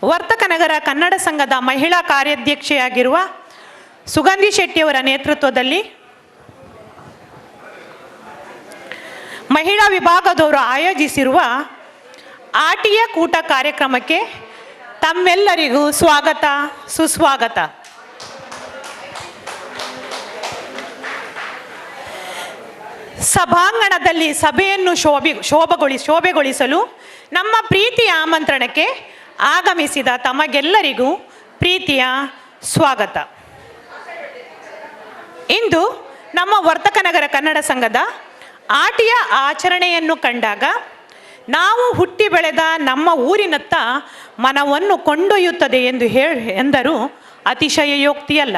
ವರ್ತಕನಗರ ಕನ್ನಡ ಸಂಘದ ಮಹಿಳಾ ಕಾರ್ಯಾಧ್ಯಕ್ಷೆಯಾಗಿರುವ ಸುಗಂಧಿ ಶೆಟ್ಟಿಯವರ ನೇತೃತ್ವದಲ್ಲಿ ಮಹಿಳಾ ವಿಭಾಗದವರು ಆಯೋಜಿಸಿರುವ ಆಟಿಯ ಕೂಟ ಕಾರ್ಯಕ್ರಮಕ್ಕೆ ತಮ್ಮೆಲ್ಲರಿಗೂ ಸ್ವಾಗತ ಸುಸ್ವಾಗತ. ಸಭಾಂಗಣದಲ್ಲಿ ಸಭೆಯನ್ನು ಶೋಭೆಗೊಳಿಸಲು ನಮ್ಮ ಪ್ರೀತಿಯ ಆಮಂತ್ರಣಕ್ಕೆ ಆಗಮಿಸಿದ ತಮಗೆಲ್ಲರಿಗೂ ಪ್ರೀತಿಯ ಸ್ವಾಗತ. ಇಂದು ನಮ್ಮ ವರ್ತಕನಗರ ಕನ್ನಡ ಸಂಘದ ಆಟಿಯ ಆಚರಣೆಯನ್ನು ಕಂಡಾಗ ನಾವು ಹುಟ್ಟಿ ಬೆಳೆದ ನಮ್ಮ ಊರಿನತ್ತ ಮನವನ್ನು ಕೊಂಡೊಯ್ಯುತ್ತದೆ ಎಂದರೂ ಅತಿಶಯೋಕ್ತಿಯಲ್ಲ.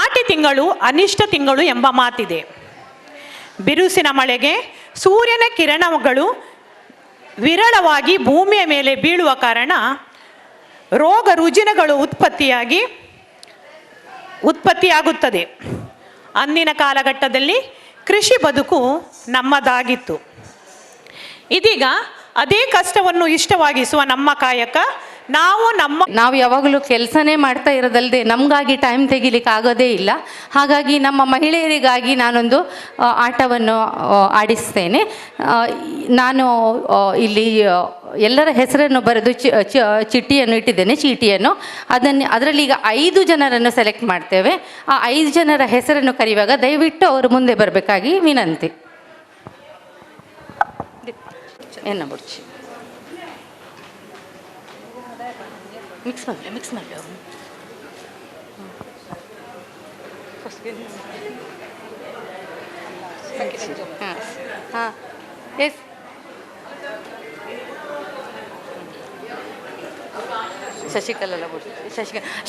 ಆಟಿ ತಿಂಗಳು ಅನಿಷ್ಟ ತಿಂಗಳು ಎಂಬ ಮಾತಿದೆ. ಬಿರುಸಿನ ಮಳೆಗೆ ಸೂರ್ಯನ ಕಿರಣಗಳು ವಿರಳವಾಗಿ ಭೂಮಿಯ ಮೇಲೆ ಬೀಳುವ ಕಾರಣ ರೋಗ ರುಜಿನಗಳು ಉತ್ಪತ್ತಿಯಾಗುತ್ತದೆ. ಅಂದಿನ ಕಾಲಘಟ್ಟದಲ್ಲಿ ಕೃಷಿ ಬದುಕು ನಮ್ಮದಾಗಿತ್ತು. ಇದೀಗ ಅದೇ ಕಷ್ಟವನ್ನು ಇಷ್ಟವಾಗಿಸುವ ನಮ್ಮ ಕಾಯಕ ನಾವು ಯಾವಾಗಲೂ ಕೆಲಸನೇ ಮಾಡ್ತಾ ಇರೋದಲ್ಲದೆ ನಮಗಾಗಿ ಟೈಮ್ ತೆಗಿಲಿಕ್ಕೆ ಆಗೋದೇ ಇಲ್ಲ. ಹಾಗಾಗಿ ನಮ್ಮ ಮಹಿಳೆಯರಿಗಾಗಿ ನಾನೊಂದು ಆಟವನ್ನು ಆಡಿಸ್ತೇನೆ. ನಾನು ಇಲ್ಲಿ ಎಲ್ಲರ ಹೆಸರನ್ನು ಬರೆದು ಚೀಟಿಯನ್ನು ಇಟ್ಟಿದ್ದೇನೆ. ಅದರಲ್ಲಿ ಈಗ 5 ಜನರನ್ನು ಸೆಲೆಕ್ಟ್ ಮಾಡ್ತೇವೆ. ಆ 5 ಜನರ ಹೆಸರನ್ನು ಕರೆಯುವಾಗ ದಯವಿಟ್ಟು ಅವರು ಮುಂದೆ ಬರಬೇಕಾಗಿ ವಿನಂತಿ. ಎನ್ನ ಬುಡ್ಚಿ ಮಿಕ್ಸ್ ಮಾಡಿ ಹಾಂ ಎಸ್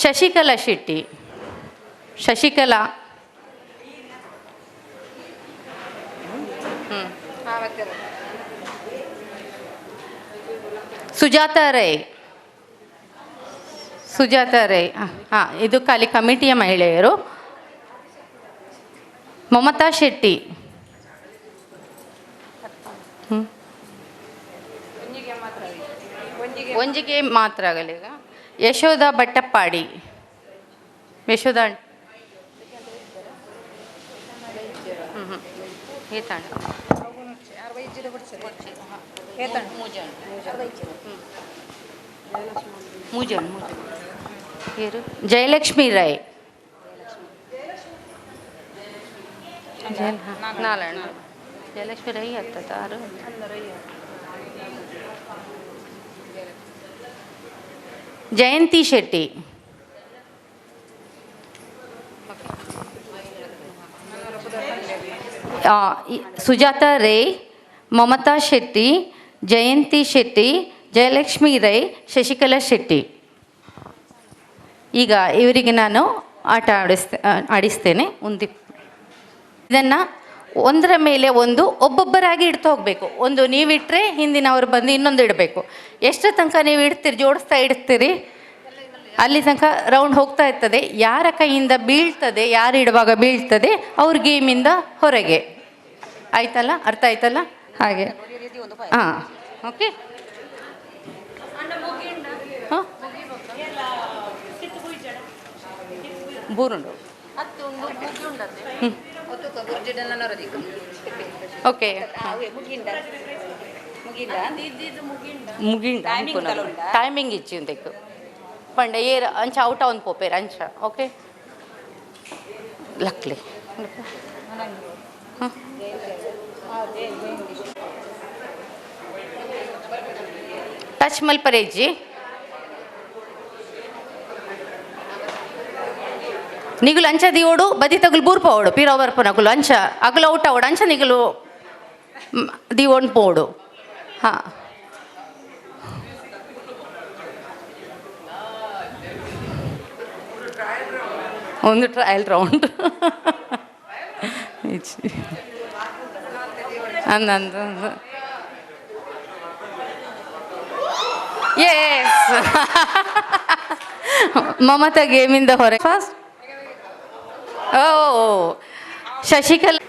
ಶಶಿಕಲಾ ಶೆಟ್ಟಿ, ಶಶಿಕಲಾ ಸುಜಾತ ರೈ ಹಾಂ, ಇದು ಖಾಲಿ ಕಮಿಟಿಯ ಮಹಿಳೆಯರು. ಮಮತಾ ಶೆಟ್ಟಿ, ಒಂಜಿಗೆ ಮಾತ್ರ ಆಗಲಿ. ಈಗ ಯಶೋಧ ಭಟ್ಟಪ್ಪಾಡಿ, ಜಯಲಕ್ಷ್ಮಿ ರೈ, ಜಯಲಕ್ಷ್ಮಿ ರೈ ಆಗ್ತದ. ಜಯಂತಿ ಶೆಟ್ಟಿ, ಸುಜಾತ ರೈ, ಮಮತಾ ಶೆಟ್ಟಿ, ಜಯಂತಿ ಶೆಟ್ಟಿ, ಜಯಲಕ್ಷ್ಮಿ ರೈ, ಶಶಿಕಲಾ ಶೆಟ್ಟಿ. ಈಗ ಇವರಿಗೆ ನಾನು ಆಟ ಆಡಿಸ್ತೇನೆ. ಇದನ್ನು ಒಂದರ ಮೇಲೆ ಒಂದು ಒಬ್ಬೊಬ್ಬರಾಗಿ ಇಡ್ತಾ ಹೋಗಬೇಕು. ಒಂದು ನೀವಿಟ್ಟರೆ ಹಿಂದಿನವರು ಬಂದು ಇನ್ನೊಂದು ಇಡಬೇಕು. ಎಷ್ಟರ ತನಕ ನೀವು ಜೋಡಿಸ್ತಾ ಇಡ್ತೀರಿ ಅಲ್ಲಿ ತನಕ ರೌಂಡ್ ಹೋಗ್ತಾ ಇರ್ತದೆ. ಯಾರ ಕೈಯಿಂದ ಬೀಳ್ತದೆ, ಯಾರು ಇಡುವಾಗ ಬೀಳ್ತದೆ, ಅವ್ರ ಗೇಮಿಂದ ಹೊರಗೆ. ಆಯ್ತಲ್ಲ? ಅರ್ಥ ಆಯ್ತಲ್ಲ? ಹಾಗೆ ಹಾಂ, ಓಕೆ. ಹಾಂ, ಬೂರುಂಡು ఓకే ముగిండ టైమింగ్ ఇచ్చింది పండ ఏ అంచ అవుట్ అవును పోపేరు అంచ ఓకే లక్లీ ಟಚ್ ಮಲ್ಪರೇಜಿ ನಿಗುಲು ಅಂಚ ದಿಯೋಡು ಬದಿ ತಗುಲು ಬೂರ್ ಪೋಡು ಪೀರೋ ಬರ್ಪು ನಗುಲು ಅಂಚ ಅಗಲು ಔಟ್ ಅವಡು ಅಂಚ ನಿಗುಲು ದಿವೋಣ್ ಪೋಡು. ಹಾಂ, ಒಂದು ಟ್ರಯಲ್ ರೌಂಡ್ ಅಂದಂದು ಎಸ್ ಮಮತಾ ಗೇಮಿಂದ ಹೊರಗೆ ಫಾಸ್ಟ್. ಓ Shashikala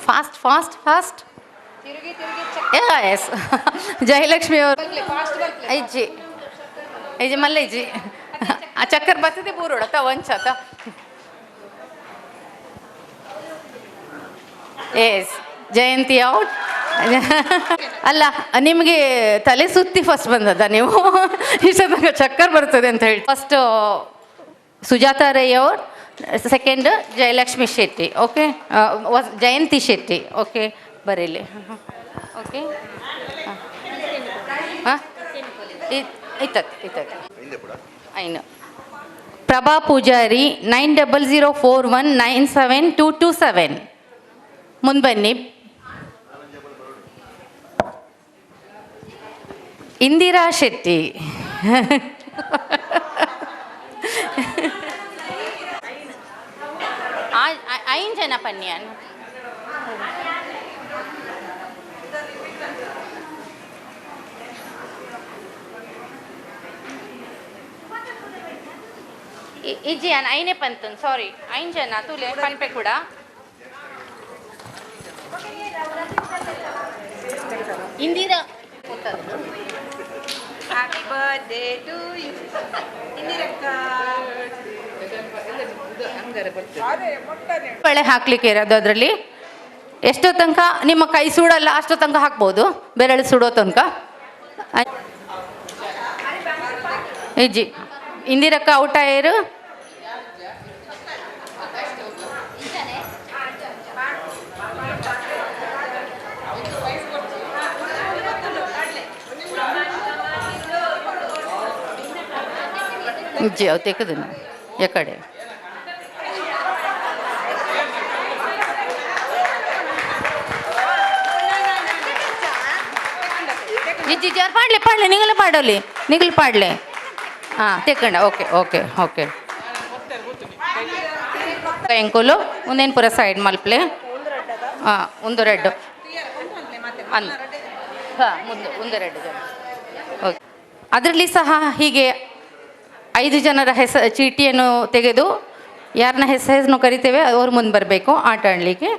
fast fast fast. S Jayalakshmi ಅವರು ಐಜಿ ಐಜಿ ಮಲ್ಲೈಜಿ ಆ ಚಕ್ಕರ್ ಬರ್ತದೆ ಬೂರೋಡತ ಒಂಚತ. ಎಸ್ ಜಯಂತಿ ಔಟ್. ಅಲ್ಲ ನಿಮಗೆ ತಲೆ ಸುತ್ತಿ ಫಸ್ಟ್ ಬಂದದ ನೀವು ಇಷ್ಟೊಂದು ಚಕ್ಕರ್ ಬರ್ತದೆ ಅಂತ ಹೇಳಿ. ಫಸ್ಟ್ ಸುಜಾತಾ ರೈ ಅವ್ರು, ಸೆಕೆಂಡ್ ಜಯಲಕ್ಷ್ಮಿ ಶೆಟ್ಟಿ. ಓಕೆ ಜಯಂತಿ ಶೆಟ್ಟಿ. ಓಕೆ ಬರೀಲಿ. ಓಕೆ ಹಾಂ ಇತ್ತತ್ತು ಐನು. ಪ್ರಭಾ ಪೂಜಾರಿ 9004197227. ಮುಂದೆ ಬನ್ನಿ. ಇಂದಿರಾ ಶೆಟ್ಟಿ. ಐದು ಜನ ಪನ್ನಿಯನ್. ಇಜ್ಜಿ ಅನ್ ಐನೇ ಪಂತನ್ ಸಾರಿ 5 ಜನ ತುಲೆ ಪನ್ಪೆ ಕೂಡ. Indira happy birthday to you ಇಂದಿರಕ್ಕ. ಬಳೆ ಹಾಕ್ಲಿಕ್ಕೆ ಇರೋದು ಅದರಲ್ಲಿ. ಎಷ್ಟೋ ತನಕ ನಿಮ್ಮ ಕೈ ಸುಡಲ್ಲ ಅಷ್ಟೋ ತನಕ ಹಾಕ್ಬೋದು, ಬೆರಳು ಸುಡೋ ತನಕ. ಇಜ್ಜಿ ಇಂದಿರಕ್ಕ ಔಟ ಏರು. ಇಜ್ಜಿ ಅವು ತೆಗೆದು ಎಕಡೆ ಇಜ್ಜಿ ಯಾರು ಪಾಡ್ಲೆ ಪಾಡ್ಲೆ ನಿಗಲು ಪಾಡೋಲಿ ನಿಗಲು ಪಾಡ್ಲೆ. ಹಾಂ ತೆಕ್ಕಂಡ. ಓಕೆ ಓಕೆ ಓಕೆ ಎಂಕುಲು ಒಂದೇನು ಪೂರ ಸೈಡ್ ಮಲ್ಪ್ಲೆ. ಹಾಂ ಒಂದು ರೆಡ್ ಅನ್ನ ಹಾಂ ಮುಂದೆ ಒಂದು ರೆಡ್ ಜನ. ಓಕೆ ಅದರಲ್ಲಿ ಸಹ ಹೀಗೆ 5 ಜನರ ಚೀಟಿಯನ್ನು ತೆಗೆದು ಯಾರನ್ನ ಹೆಸರನ್ನು ಕರಿತೇವೆ ಅವ್ರು ಮುಂದೆ ಬರಬೇಕು ಆಟ ಆಡಲಿಕ್ಕೆ.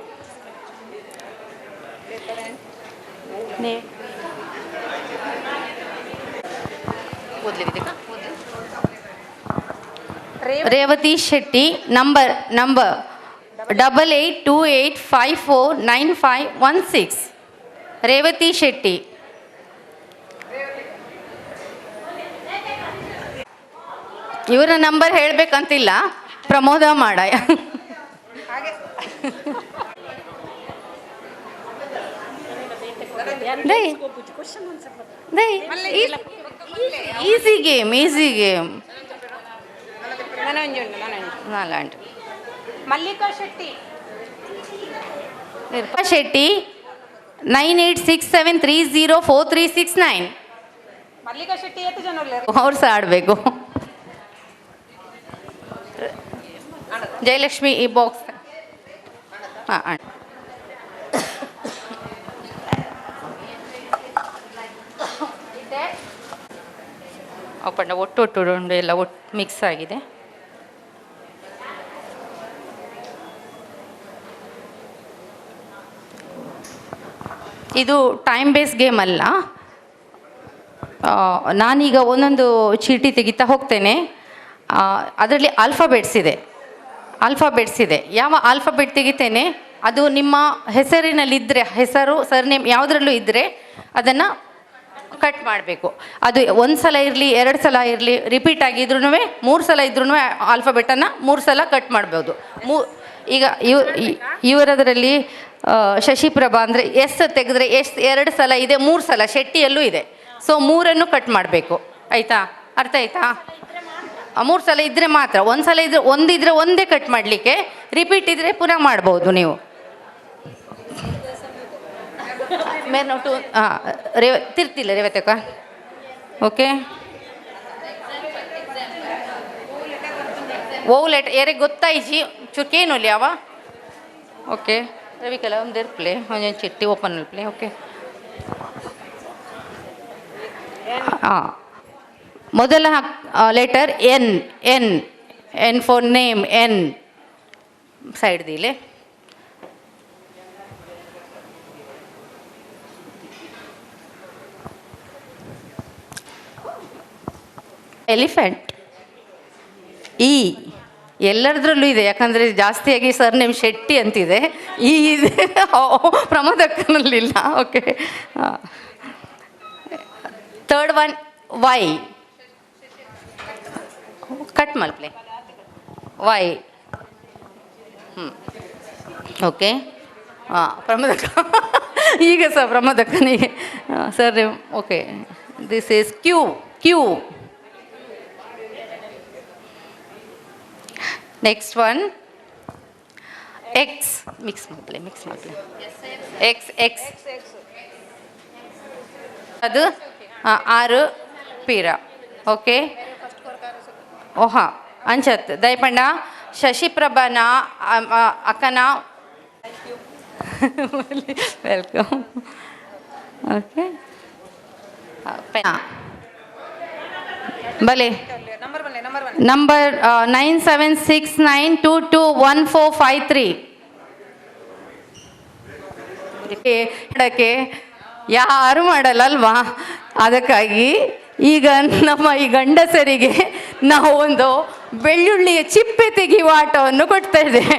ರೇವತಿ ಶೆಟ್ಟಿ ನಂಬರ್ 8828549516. ರೇವತಿ ಶೆಟ್ಟಿ. ಇವರ ನಂಬರ್ ಹೇಳಬೇಕಂತಿಲ್ಲ, ಪ್ರಮೋದ ಮಾಡ. Easy game easy game. ನಾಲಾಂಟು ಮಲ್ಲಿಕಾ ಶೆಟ್ಟಿ. ಶೆಟ್ಟಿ 9867304369. ಮಲ್ಲಿಕಾ ಶೆಟ್ಟಿ ಎಷ್ಟು ಜನ ಅವ್ರು ಸಹ ಆಡಬೇಕು. ಜಯಲಕ್ಷ್ಮಿ ಈ ಬಾಕ್ಸ್ ಹಾಂ ಒಪ್ಪಂಡ ಒಟ್ಟು ಎಲ್ಲ ಒಟ್ಟು ಮಿಕ್ಸ್ ಆಗಿದೆ. ಇದು ಟೈಮ್ ಬೇಸ್ ಗೇಮ್ ಅಲ್ಲ. ನಾನೀಗ ಒಂದೊಂದು ಚೀಟಿ ತೆಗಿತಾ ಹೋಗ್ತೇನೆ. ಅದರಲ್ಲಿ ಆಲ್ಫಾಬೆಟ್ಸ್ ಇದೆ. ಯಾವ ಆಲ್ಫಾಬೆಟ್ ತೆಗಿತೇನೆ ಅದು ನಿಮ್ಮ ಹೆಸರಿನಲ್ಲಿದ್ದರೆ, ಹೆಸರು ಸರ್ನೇಮ್ ಯಾವುದರಲ್ಲೂ ಇದ್ದರೆ ಅದನ್ನು ಕಟ್ ಮಾಡಬೇಕು. ಅದು 1 ಸಲ ಇರಲಿ 2 ಸಲ ಇರಲಿ ರಿಪೀಟ್ ಆಗಿದ್ರೂ 3 ಸಲ ಇದ್ರೂ ಆಲ್ಫಾಬೆಟನ್ನು 3 ಸಲ ಕಟ್ ಮಾಡ್ಬೋದು. ಈಗ ಇವರದರಲ್ಲಿ ಶಶಿಪ್ರಭಾ ಅಂದರೆ ಎಸ್ ತೆಗೆದ್ರೆ ಎಷ್ಟು 2 ಸಲ ಇದೆ, 3 ಸಲ ಶೆಟ್ಟಿಯಲ್ಲೂ ಇದೆ. ಸೊ 3 ಕಟ್ ಮಾಡಬೇಕು. ಆಯಿತಾ? ಅರ್ಥ ಆಯ್ತಾ? 3 ಸಲ ಇದ್ದರೆ ಮಾತ್ರ. 1 ಸಲ ಇದ್ರೆ ಒಂದಿದ್ರೆ ಒಂದೇ ಕಟ್ ಮಾಡಲಿಕ್ಕೆ, ರಿಪೀಟ್ ಇದ್ದರೆ ಪುನಃ ಮಾಡ್ಬೋದು ನೀವು. ಮೇರೆ ನೋಟು ಹಾಂ ತಿರ್ತಿಲ್ಲ ರೇವತಕ್ಕ. ಓಕೆ ಓ ಲೆಟ್ ಯಾರಿಗೆ ಗೊತ್ತಾಯ್ಜಿ ಚುರ್ಕೇನುಲಿ ಅವ. ಓಕೆ ರವಿಕಲ ಒಂದು ಇರ್ಪ್ಲೆ ಒಂದೊಂದು ಚಿಟ್ಟಿ ಓಪನ್ ಇರ್ಪ್ಲೆ. ಓಕೆ ಹಾಂ ಮೊದಲ letter N. N for name. N side ದಿಲೆ ಎಲಿಫೆಂಟ್. ಈ ಎಲ್ಲರದ್ರಲ್ಲೂ ಇದೆ, ಯಾಕಂದರೆ ಜಾಸ್ತಿಯಾಗಿ ಸರ್ ನೇಮ್ ಶೆಟ್ಟಿ ಅಂತಿದೆ. ಈ ಇದೆ, ಪ್ರಮೋದಕ್ಕನಲ್ಲಿಲ್ಲ. Okay, third one Y. Cut ಮಲ್ಪ್ಲೆ ವೈ. ಓಕೆ, ಪ್ರಮೋದಕ್ಕ ಈಗ ಸರ್ ಪ್ರಮೋದಕ್ಕನಿಗೆ surname. Okay, this is Q. Q. Next one X. Mix ಮಾಡ್ಲಿ. ಎಕ್ಸ್. ಅದು ಆರು ಪೀರ. ಓಕೆ, ಓಹಾ ಅಂಚತ್ ದಯಪಂಡ ಶಶಿಪ್ರಭಾನ ಅಕ್ಕನ ವೆಲ್ಕಮ್. ಓಕೆ, ಭಲೆ ನಂಬರ್ 9769221453. ಯಾರು ಮಾಡಲ್ಲ ಅಲ್ವಾ? ಅದಕ್ಕಾಗಿ ಈಗ ನಮ್ಮ ಈ ಗಂಡಸರಿಗೆ ನಾವು ಒಂದು ಬೆಳ್ಳುಳ್ಳಿಯ ಚಿಪ್ಪೆ ತೆಗೆಯುವ ಆಟವನ್ನು ಕೊಡ್ತಾ ಇದ್ದೇವೆ.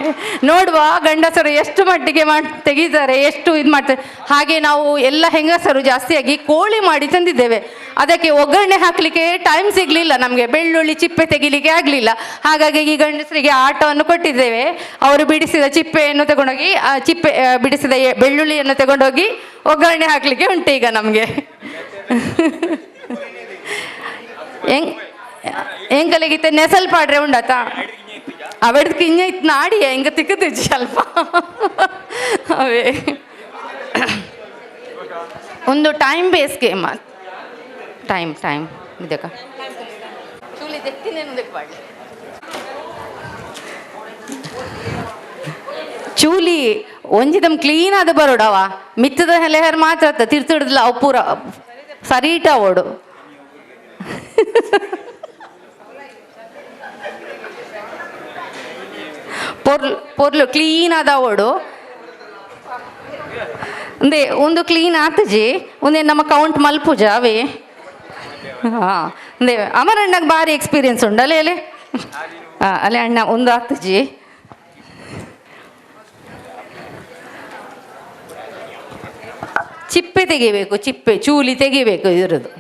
ನೋಡುವ ಗಂಡಸರು ಎಷ್ಟು ಮಟ್ಟಿಗೆ ತೆಗಿತಾರೆ, ಎಷ್ಟು ಇದು ಮಾಡ್ತಾರೆ. ಹಾಗೆ ನಾವು ಎಲ್ಲ ಹೆಂಗಸರು ಜಾಸ್ತಿಯಾಗಿ ಕೋಳಿ ಮಾಡಿ ತಂದಿದ್ದೇವೆ. ಅದಕ್ಕೆ ಒಗ್ಗರಣೆ ಹಾಕಲಿಕ್ಕೆ ಟೈಮ್ ಸಿಗಲಿಲ್ಲ ನಮಗೆ, ಬೆಳ್ಳುಳ್ಳಿ ಚಿಪ್ಪೆ ತೆಗಿಲಿಕ್ಕೆ ಆಗಲಿಲ್ಲ. ಹಾಗಾಗಿ ಈ ಗಂಡಸರಿಗೆ ಆಟವನ್ನು ಕೊಟ್ಟಿದ್ದೇವೆ. ಅವರು ಬಿಡಿಸಿದ ಚಿಪ್ಪೆಯನ್ನು ತಗೊಂಡೋಗಿ, ಆ ಚಿಪ್ಪೆ ಬಿಡಿಸಿದ ಬೆಳ್ಳುಳ್ಳಿಯನ್ನು ತಗೊಂಡೋಗಿ ಒಗ್ಗರಣೆ ಹಾಕಲಿಕ್ಕೆ ಉಂಟು ಈಗ ನಮಗೆ. ಎಂಕಲಿಗಿತ್ತೆ ನೆಸಲ್ ಪಾಡ್ರೆ ಉಂಡಾತ ಅವಡ್ದು ಕಿಂಜ ಇತ್ತು ನಾಡಿ ಹೆಂಗ ತಿಕ್ಕತಿಜ್ಜಿ ಸ್ವಲ್ಪ ಅವೇ ಒಂದು ಟೈಮ್ ಬೇಸ್ ಗೇಮ್. ಟೈಮ್ ಇದಕ್ಕ ಚೂಲಿ ತೆಕ್ತಿನೇನು ಪಾಡ್ಲಿ ಚೂಲಿ ಒಂಜಿದಮ್ ಕ್ಲೀನ್ ಆದ ಬರೋಡವ ಮಿತ್ತದ ಹೆಲೆಹರ್ ಮಾತ್ರ ತಿರ್ತಿಡ್ದಲ್ಲ ಅವು ಪೂರ ಸರೀಟ ಓಡು. ಪೊರ್ಲು ಕ್ಲೀನ್ ಆದ ಓಡು ಅಂದೆ ಒಂದು ಕ್ಲೀನ್ ಆತಜಿ ಒಂದೇ ನಮ್ಮ ಕೌಂಟ್ ಮಲ್ಪುಜ ಅವೇ. ಹಾಂ ಅಂದೆ ಅಮರ ಅಣ್ಣಗೆ ಭಾರಿ ಎಕ್ಸ್ಪೀರಿಯನ್ಸ್ ಉಂಡಲ್ಲೇ ಅಲ್ಲೇ. ಹಾಂ ಅಲ್ಲೇ ಅಣ್ಣ ಒಂದು ಆತಜಿ. ಚಿಪ್ಪೆ ತೆಗಿಬೇಕು, ಚಿಪ್ಪೆ ಚೂಲಿ ತೆಗಿಬೇಕು ಇದ್ರದ್ದು.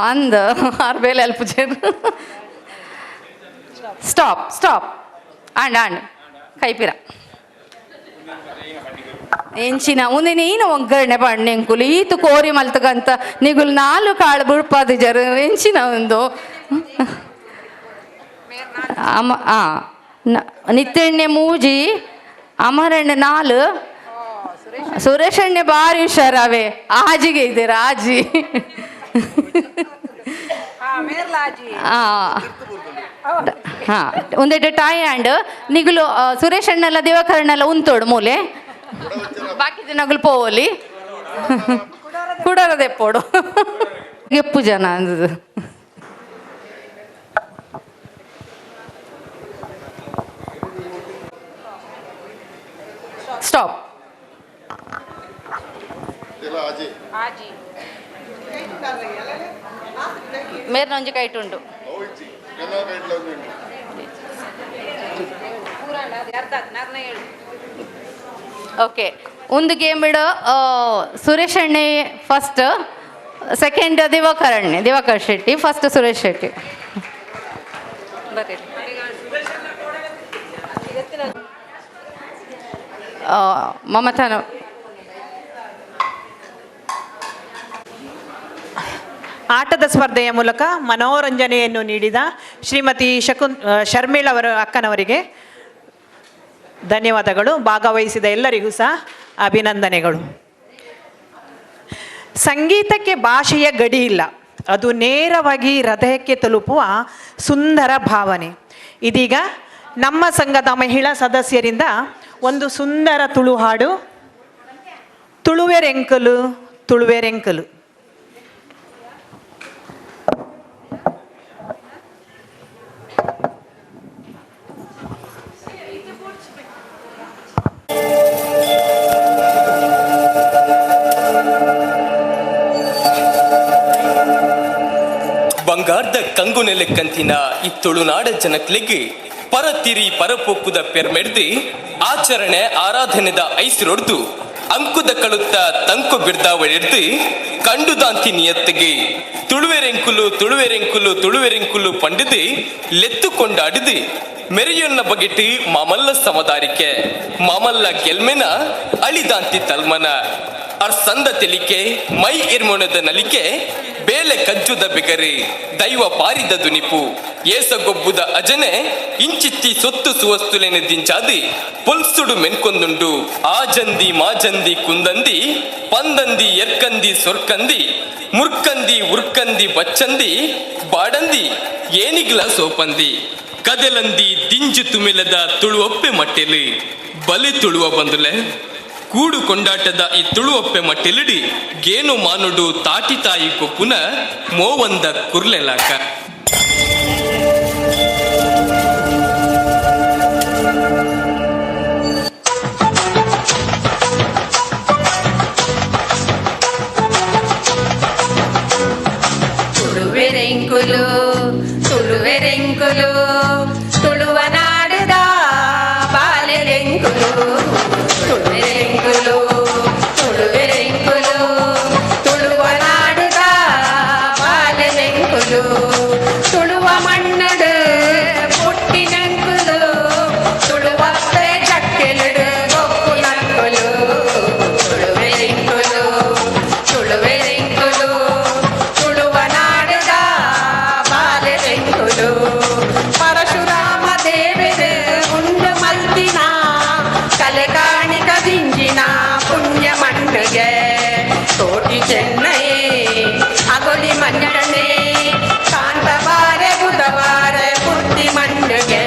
ಅಂದು ಆರು ಬೇಲೆ ಅಲ್ಪ ಸ್ಟಾಪ್ ಅಂಡ್ ಕೈಪಿರ ಎಂಚಿನ ಒಂದೇ ನೀನು ಒಗ್ಗರಣೆ ಪಣ್ಣೆ ಎಂಕುಲು ಈತು ಕೋರಿ ಮಲ್ತಗಂತ ನಿಗುಲು 4 ಕಾಳು ಬುಡ್ಪಾದ ಜರ ಎಂಚಿನ ಒಂದು ನಿತ್ಯಣ್ಣೆ ಮೂಜಿ ಅಮರಣ್ಣ 4 ಸುರೇಶ್ ಅಣ್ಣೆ ಭಾರಿ ಹುಷಾರವೇ ಆಜಿಗೆ ಇದ್ದೀರ ಆಜಿ. ಹಾಂ ಒಂದೆಡೆ ಟಾಯ್ ಆ್ಯಂಡ್ ನಿಗುಲು ಸುರೇಶ್ ಅಣ್ಣೆಲ್ಲ ದೇವಕರಣೆಲ್ಲ ಉಂತೋಡು ಮೂಲೆ ಬಾಕಿ ದಿನಗಳು ಪೋಲಿ ಕುಡರದೆ ಪೋಡು ಗೆಪ್ಪು ಜನ ಅಂದದು. ಸ್ಟಾಪ್. ಮೇರ್ ನೊಂಜಿ ಕೈಟ್ ಉಂಟು. ಓಕೆ ಒಂದು ಗೇಮ್ ಇಡು. ಸುರೇಶ್ ಅಣ್ಣೆ first, second Diwakar Shetty, first Suresh Shetty. ಬರ್ರಿ ಮಮತಾನ ಆಟದ ಸ್ಪರ್ಧೆಯ ಮೂಲಕ ಮನೋರಂಜನೆಯನ್ನು ನೀಡಿದ ಶ್ರೀಮತಿ ಶರ್ಮಿಳ್ ಅವರ ಅಕ್ಕನವರಿಗೆ ಧನ್ಯವಾದಗಳು. ಭಾಗವಹಿಸಿದ ಎಲ್ಲರಿಗೂ ಸಹ ಅಭಿನಂದನೆಗಳು. ಸಂಗೀತಕ್ಕೆ ಭಾಷೆಯ ಗಡಿ ಇಲ್ಲ, ಅದು ನೇರವಾಗಿ ಹೃದಯಕ್ಕೆ ತಲುಪುವ ಸುಂದರ ಭಾವನೆ. ಇದೀಗ ನಮ್ಮ ಸಂಘದ ಮಹಿಳಾ ಸದಸ್ಯರಿಂದ ಒಂದು ಸುಂದರ ತುಳು ಹಾಡು, ತುಳುವೆರೆಂಕಲು. ಕಂಗುನೆಲೆಕ್ಕಂತಿನ ಈ ತುಳುನಾಡ ಜನಕ್ಲೆಗ್ ಪರತಿರಿ ಪರಪೊಕ್ಕುದ ಪೆರ್ಮೆಡ್ದು ಆಚರಣೆ ಆರಾಧನೆದ ಐಸಿರೊಡ್ದು ಅಂಕುದ ಕಳುತ್ತ ತಂಕು ಬಿಡ್ದಾವಳಿಡ್ದು ಕಂಡುದಾಂತಿ ನಿಯತ್ತಿಗೆ ತುಳುವೆರೆಂಕುಲು ತುಳುವೆರೆಂಕುಲು ತುಳುವೆರೆಂಕುಲು ಪಂಡಿದು ಲೆತ್ತು ಕೊಂಡಾಡಿದು ಮೆರೆಯೊನ್ನ ಬಗೆಟ್ಟು ಮಾಮಲ್ಲ ಸಮದಾರಿಕೆ ಮಾಮಲ್ಲ ಗೆಲ್ಮೆನ ಅಳಿದಾಂತಿ ತಲ್ಮನ ಅರ್ಸಂದ ತೆಲಿಕೆ ಮೈ ಇರ್ಮೊಣದ ನಲಿಕೆ ಬೇಲೆ ಕಜ್ಜುದ ಬೆಗರಿ ದೈವ ಪಾರಿದ ದುನಿಪು ಏಸಗೊಬ್ಬುದ ಅಜನೆ ಇಂಚಿತ್ತಿ ಸೊತ್ತು ಸುವಸ್ತುಲೆನೆ ದಿಂಚಾದಿ ಪೊಲ್ಸುಡು ಮೆನ್ಕೊಂದುಂಡು ಆಜಂದಿ ಮಾಜಂದಿ ಕುಂದಂದಿ ಪಂದಂದಿ ಎರ್ಕಂದಿ ಸೊರ್ಕಂದಿ ಮುರ್ಕಂದಿ ಉರ್ಕಂದಿ ಬಚ್ಚಂದಿ ಬಾಡಂದಿ ಏನಿಗ್ಲ ಸೋಪಂದಿ ಕದಲಂದಿ ದಿಂಜು ತುಮಿಲದ ತುಳುವಪ್ಪೆ ಮಟ್ಟೆಲಿ ಬಲಿ ತುಳುವ ಬಂದುಲೆ ಕೂಡು ಕೊಂಡಾಟದ ಈ ತುಳುವಪ್ಪೆ ಮಟ್ಟಿಲಿಡಿ ಗೇನು ಮಾನುಡು ತಾಟಿ ತಾಯಿ ಕೊಪ್ಪುನ ಮೋವಂದ ಕುರ್ಲೆಲಾಕ ತುಳುವೆರೆಂಕುಲು ತುಳುವೆರೆಂಕುಲು ತುಳುವ ನಾಡುದ ಬಾಲೆರೆಂಕುಲು ತುಳುವೆರೆಂಕುಲು ತುಳುವೆರೆಂಕುಲು ತುಳುವ ನಾಡುದ ಬಾಲೆರೆಂಕುಲು ತುಳುವ ಮಣ್ಣಡು ಪುಟ್ಟಿನಂಕುಲು ತುಳುವತ್ತೆ ಚಕ್ಕೆಲಡು ಗೊಪ್ಪು ನಂಕುಲು ತುಳುವೆರೆಂಕುಲು ತುಳುವೆರೆಂಕುಲು ತುಳುವ ನಾಡುದ ಬಾಲೆರೆಂಕುಲು ಪರಶುರಾಮ ದೇವರು ಉಂಡು ಮಲ್ತಿನ ಕಲೆ ಕಾಣಿಕ ದಿಂಜಿನ ಪುಣ್ಯ ಮಣ್ಣಗೆ ಕೋಟಿ ಚೆನ್ನೈ ಅಗೊಲಿ ಮಂಜನೆ ಕಾಂತವಾರೆ ಬುಧವಾರೆ ಪುಟ್ಟಿ ಮಣ್ಣಗೆ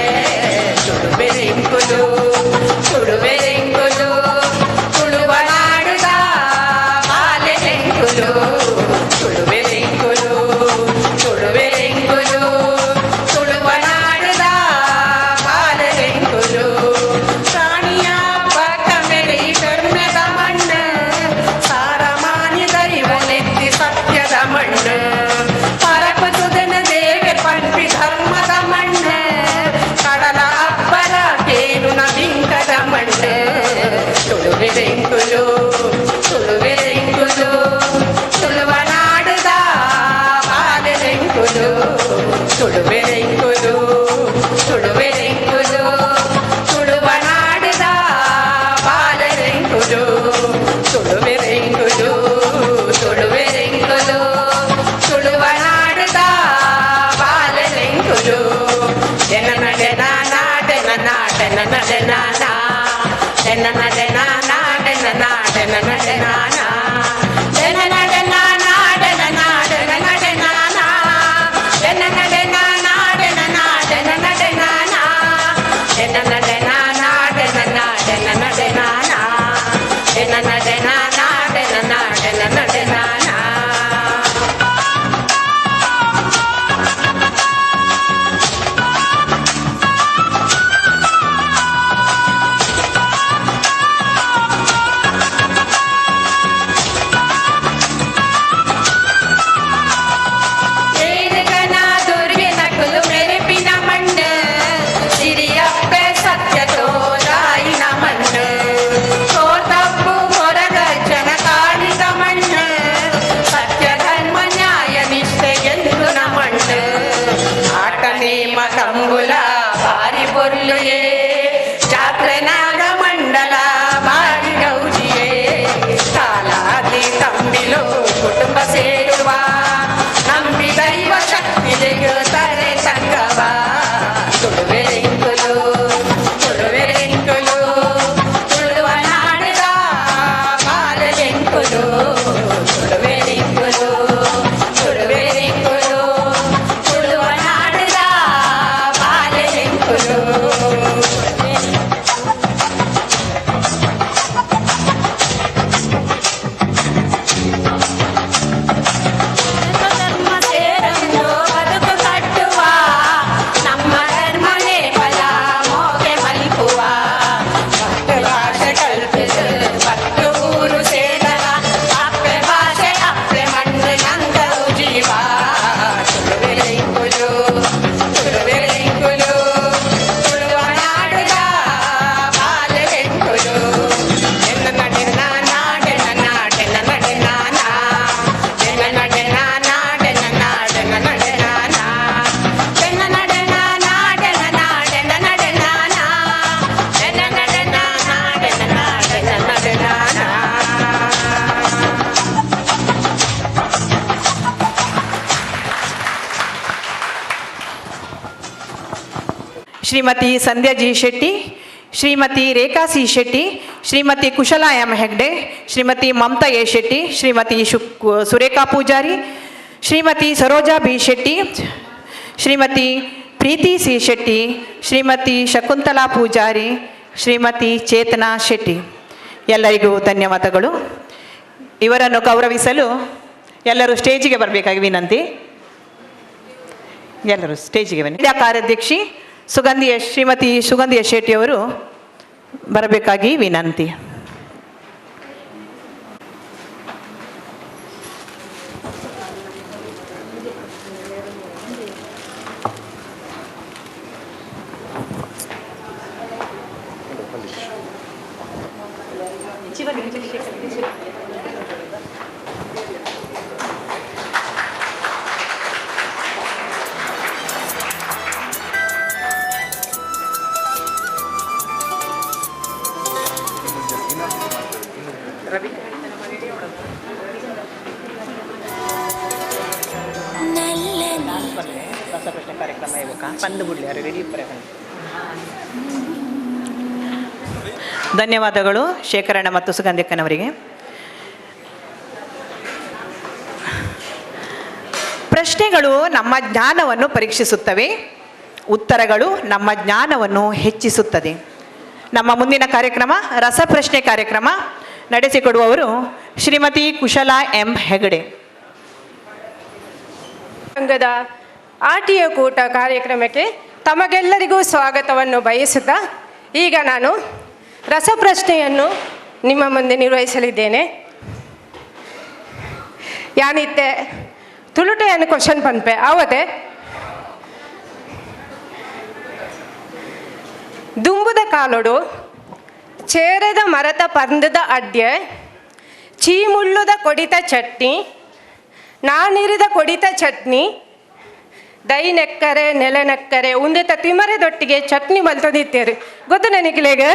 ತುಳುವೆರೆಂಕುಲು ತುಳುವೆರೆಂಕುಲು ತುಳುವ ನಾಡುದ ಬಾಲೆರೆಂಕುಲು ತುಳುವೆರೆಂಕುಲು ತುಳುವೆರೆಂಕುಲು ತುಳುವ ನಾಡುದ ಬಾಲೆರೆಂಕುಲು ಪ್ರಾಣಿಯ ಪಕ್ಕ ಮೆರಿ ಬೆರ್ಮೆದ ಮಣ್ಣು ಸಾರಮಾನಿ ದೈವನೆತ್ತಿ ಸತ್ಯದ ಮಣ್ಣು ಪರಪಸುದನ ದೇವೆ ಪಂಪಿ ಧರ್ಮದ ಮಣ್ಣು ಕಡಲ ಅಬ್ಬರ ಕೇನುನ ಬಿಂಕದ ಮಣ್ಣು ತುಳುವೆರೆಂಕುಲು ತುಳುವೆರೆಂಕುಲು ತುಳುವ ನಾಡುದ ಬಾಲೆರೆಂಕುಲು ತುಳುವೆರೆಂಕುಲು ತುಳುವೆರೆಂಕುಲು ತುಳುವ ನಾಡುದ ಬಾಲೆರೆಂಕುಲು ತುಳುವೆರೆಂಕುಲು ತುಳುವೆರೆಂಕುಲು ತುಳುವ ನಾಡುದ ಬಾಲೆರೆಂಕುಲು ಎನ ನಡೆ ನಾಡೆ ನಾಡೆ ನಡೆ ನಾನಾ ಎನ ನಡೆ ನಾಡೆ ನಾಡೆ ನಡೆ ನಾನಾ ಎನ ನಡೆ ನಾಡೆ ನಾಡೆ ನಡೆ ನಾನಾ ಎನ ನಡೆ ನಾಡೆ ನಾಡೆ ನಡೆ ನಾನಾ ಎನ ನಡೆ ನಾಡೆ ನಾಡೆ ನಡೆ ನಾನಾ ಎನ ನಡೆ ನಾಡೆ ನಾಡೆ ನಡೆ ನಾನಾ Shrimati Sandhya G Shetty, Shrimati Rekha C Shetty, Shrimati Kushala M Hegde, Shrimati Mamata A Shetty, Shrimati Surekha Poojary, Shrimati Saroja B Shetty, Shrimati Preethi C Shetty, Shrimati Shakuntala Poojary, Shrimati Chethana Shetty. ಎಲ್ಲರಿಗೂ ಧನ್ಯವಾದಗಳು. ಇವರನ್ನು ಗೌರವಿಸಲು ಎಲ್ಲರೂ ಸ್ಟೇಜಿಗೆ ಬರಬೇಕಾಗಿ ವಿನಂತಿ. ಎಲ್ಲರೂ ಸ್ಟೇಜಿಗೆ ಬನ್ನಿ. ಕಾರ್ಯಾಧ್ಯಕ್ಷಿ ಶ್ರೀಮತಿ ಸುಗಂಧಿ ಶೆಟ್ಟಿಯವರು ಬರಬೇಕಾಗಿ ವಿನಂತಿ. ಧನ್ಯವಾದಗಳು ಶೇಖರಣ್ಣ ಮತ್ತು ಸುಗಂಧಕ್ಕನವರಿಗೆ. ಪ್ರಶ್ನೆಗಳು ನಮ್ಮ ಜ್ಞಾನವನ್ನು ಪರೀಕ್ಷಿಸುತ್ತವೆ, ಉತ್ತರಗಳು ನಮ್ಮ ಜ್ಞಾನವನ್ನು ಹೆಚ್ಚಿಸುತ್ತದೆ. ನಮ್ಮ ಮುಂದಿನ ಕಾರ್ಯಕ್ರಮ ರಸಪ್ರಶ್ನೆ ಕಾರ್ಯಕ್ರಮ. ನಡೆಸಿಕೊಡುವವರು ಶ್ರೀಮತಿ ಕುಶಲಾ ಎಂ ಹೆಗಡೆ. ಸಂಘದ ಆಟಿಯ ಕೂಟ ಕಾರ್ಯಕ್ರಮಕ್ಕೆ ತಮಗೆಲ್ಲರಿಗೂ ಸ್ವಾಗತವನ್ನು ಬಯಸುತ್ತಾ ಈಗ ನಾನು ರಸಪ್ರಶ್ನೆಯನ್ನು ನಿಮ್ಮ ಮುಂದೆ ನಿರ್ವಹಿಸಲಿದ್ದೇನೆ. ಯಾನಿತ್ತೆ ತುಳುಟೆಯನ್ನು ಕ್ವಶನ್ ಪನ್ಪೆ ಆವತ್ತೆ ದುಂಬುದ ಕಾಲೊಡು ಚೇರದ ಮರತ ಪಂದದ ಅಡ್ಡೆ ಚೀಮುಳ್ಳುದ ಕೊಡಿತ ಚಟ್ನಿ ನಾನಿರಿದ ಕೊಡಿತ ಚಟ್ನಿ ದೈ ನೆಕ್ಕರೆ ನೆಲೆ ನೆಕ್ಕರೆ ಉಂದೆತ ತಿಮರೆದೊಟ್ಟಿಗೆ ಚಟ್ನಿ ಮಲ್ತದಿತ್ತೇರಿ. ಗೊತ್ತು ನೆನಕಿಲೆಗೆ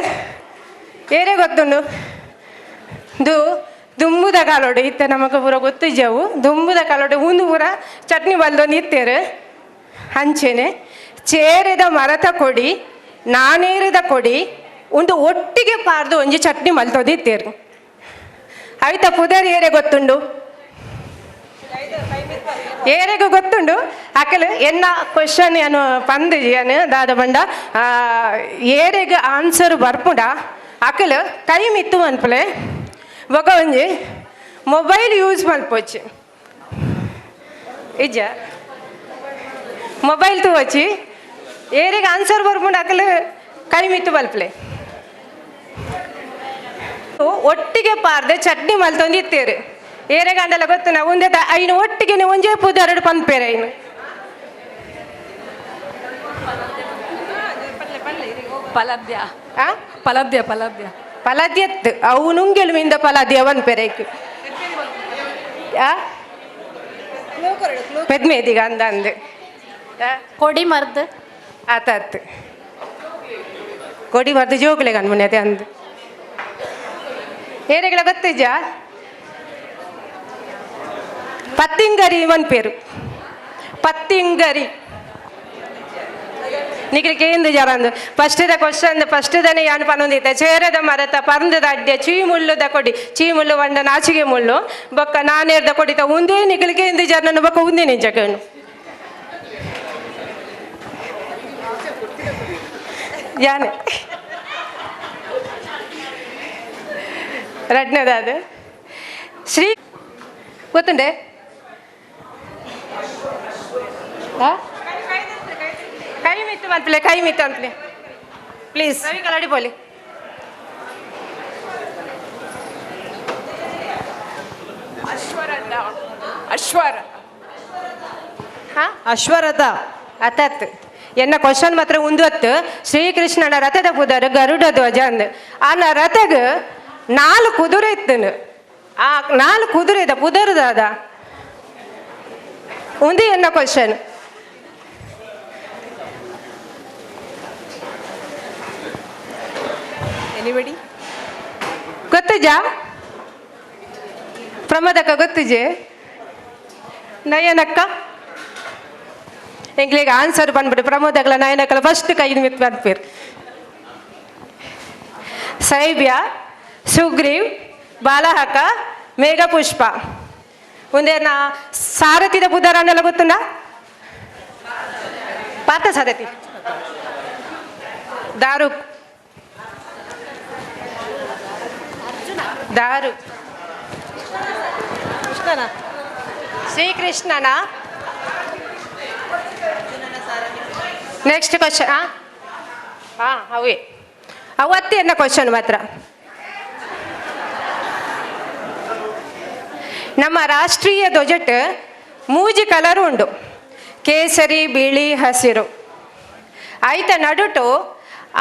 ಏರೇ ಗೊತ್ತುಂಡು ದುಂಬುದ ಕಾಲೋಡು ಇತ್ತ ನಮಗೆ ಪೂರ ಗೊತ್ತಿದ್ದೆವು. ದುಂಬುದ ಕಾಲೋಡು ಉಂದು ಪೂರ ಚಟ್ನಿ ಬಲ್ದೊಂದು ಇತ್ತೇರು. ಅಂಚೆನೆ ಚೇರಿದ ಮರತ ಕೊಡಿ ನಾನೇರಿದ ಕೊಡಿ ಒಂದು ಒಟ್ಟಿಗೆ ಪಾರ್ದು ಒಂಜಿ ಚಟ್ನಿ ಮಲ್ತೋದಿತ್ತೇರು. ಆಯ್ತಾ ಪುದರ್ ಏರೆ ಗೊತ್ತುಂಡು? ಏರೆಗೂ ಗೊತ್ತುಂಡು. ಆಕಲು ಎನ್ನ ಕ್ವಶನ್ ಏನು ಪಂದಿಜಿ ಏನು ದಾದ ಬಂಡ ಏರೆಗೆ ಆನ್ಸರ್ ಬರ್ಪುಂಡ ಆಕಲು ಟೈಮ್ ಇತ್ತು ಅನ್ಪಲೆ ಒಗ ಒಂಜಿ ಮೊಬೈಲ್ ಯೂಸ್ ಮಲ್ಪೋಚಿ ಇಜ್ಜ ಮೊಬೈಲ್ ತೂವಚ್ಚಿ ಏರೆಗೆ ಆನ್ಸರ್ ಬರ್ಪುಂಡ ಆಕಲು ಟೈಮ್ ಇತ್ತು ಬಲ್ಪಲೆ ಒಟ್ಟಿಗೆ ಪಾರ್ದೆ ಚಟ್ನಿ ಮಲ್ತೊಂದಿತ್ತೇರು. ಏರೆಗಂಡಲ ಗೊತ್ತುನ ಒಂದೇ ಐನು ಒಟ್ಟಿಗೆ ಒಂಜೇ ಪೂದ ಎರಡು ಪಂಪೇರೆ ಐನು ಪಲದ್ಯ ಪಲದ್ಯ ಪಲದ್ಯ ಪಲದ್ಯತ್ ಅವು ನುಂಗೆಲುವಿಂದ ಪಲದ್ಯ ಪನ್ಪೆರೆಕ್ ಪೆದ್ಮೇದಿಗ ಅಂದಂದು ಕೊಡಿ ಮರ್ದು ಆತತ್ ಕೊಡಿ ಮರ್ದು ಜೋಗುಲೆ ಕಣ್ಮುನ್ಯತೆ ಅಂದು ಏರೆಗಳ ಗೊತ್ತಿಜ್ಜ ಪತ್ತಿಂಗರಿ ಒಂದು ಪೇರು ಪತ್ತಿಂಗರಿ ನಿಖಿಲಿಗೆ ಏನು ಜರ ಅಂದು ಫಸ್ಟಿದ ಕ್ವಶನ್ ಫಸ್ಟ್ದನೇ ಏನು ಪನ್ನೊಂದಿತ್ತೆ ಚೇರದ ಮರತ ಪರಂದದ ಅಡ್ಡೆ ಚೀಮುಳ್ಳುದ ಕೊಡಿ ಚೀಮುಳ್ಳು ಬಂಡ ನಾಚಿಗೆ ಮುಳ್ಳು ಬೊಕ್ಕ ನಾನೇರ್ದ ಕೊಡಿತ ಒಂದೇ ನಿಖಿಲಿಗೆ ಎಂದು ಜರ ನನ್ನ ಬೊಕ್ಕ ಒಂದೇ ನಿಜಗನು ಯಾನೆ ರಡ್ನದಾದ ಶ್ರೀ ಗೊತ್ತುಂಡೆ ಕೈ ಮಿತ್ತು ಅನ್ಪ್ಲೆ ಕೈ ಮಿತ್ತು ಅನ್ಪ್ಲೆ ಪ್ಲೀಸ್ ರವಿ ಕಲಾಡಿ ಬೋಲಿ ಅಶ್ವರಥ ಅತತ್ ಎನ್ನ ಕ್ವಶನ್ ಮಾತ್ರ ಉಂದೊತ್ತು ಶ್ರೀಕೃಷ್ಣನ ರಥದ ಪುದರ್ ಗರುಡ ಧ್ವಜ ಅಂದ್ ಆನ ರಥಗ 4 ಕುದುರೆ ಇತ್ತನು ಆ 4 ಕುದುರೆದ ಪುದರ್ದಾದ ಒಂದು ಎನ್ನ ಕ್ವಶನ್ ಎನಿಬಡಿ ಗೊತ್ತಜ ಪ್ರಮದಕ್ಕ ಗೊತ್ತಜೆ ನಯನಕ್ಕ ಎಂಕ್ಲಿಗೆ ಆನ್ಸರ್ ಬಂದ್ಬಿಟ್ಟು ಪ್ರಮೋದಗಳ ನಾಯನಕಲ ಫಸ್ಟ್ ಕೈ ಮಿತ್ ಬಂದ್ಪೇರು ಸೈಬ್ಯ ಸುಗ್ರೀವ್ ಬಾಲಹಕ ಮೇಘಪುಷ್ಪ ಒಂದೇನ ಸಾರಥಿದ ಬುಧರನ್ನೆಲ್ಲ ಗೊತ್ತುಂಡ ಪಾತ ಸಾರಥಿ ದಾರು ದಾರು ಕೃಷ್ಣನ ಶ್ರೀಕೃಷ್ಣನ ನೆಕ್ಸ್ಟ್ ಕ್ವಶನ್ ಅವೇ ಅವತ್ತೇ ಅನ್ನ ಕ್ವಶನ್ ಮಾತ್ರ ನಮ್ಮ ರಾಷ್ಟ್ರೀಯ ಧ್ವಜಟ್ ಮೂಜಿ ಕಲರ್ ಉಂಡು ಕೇಸರಿ ಬಿಳಿ ಹಸಿರು ಆಯ್ತ ನಡುಟು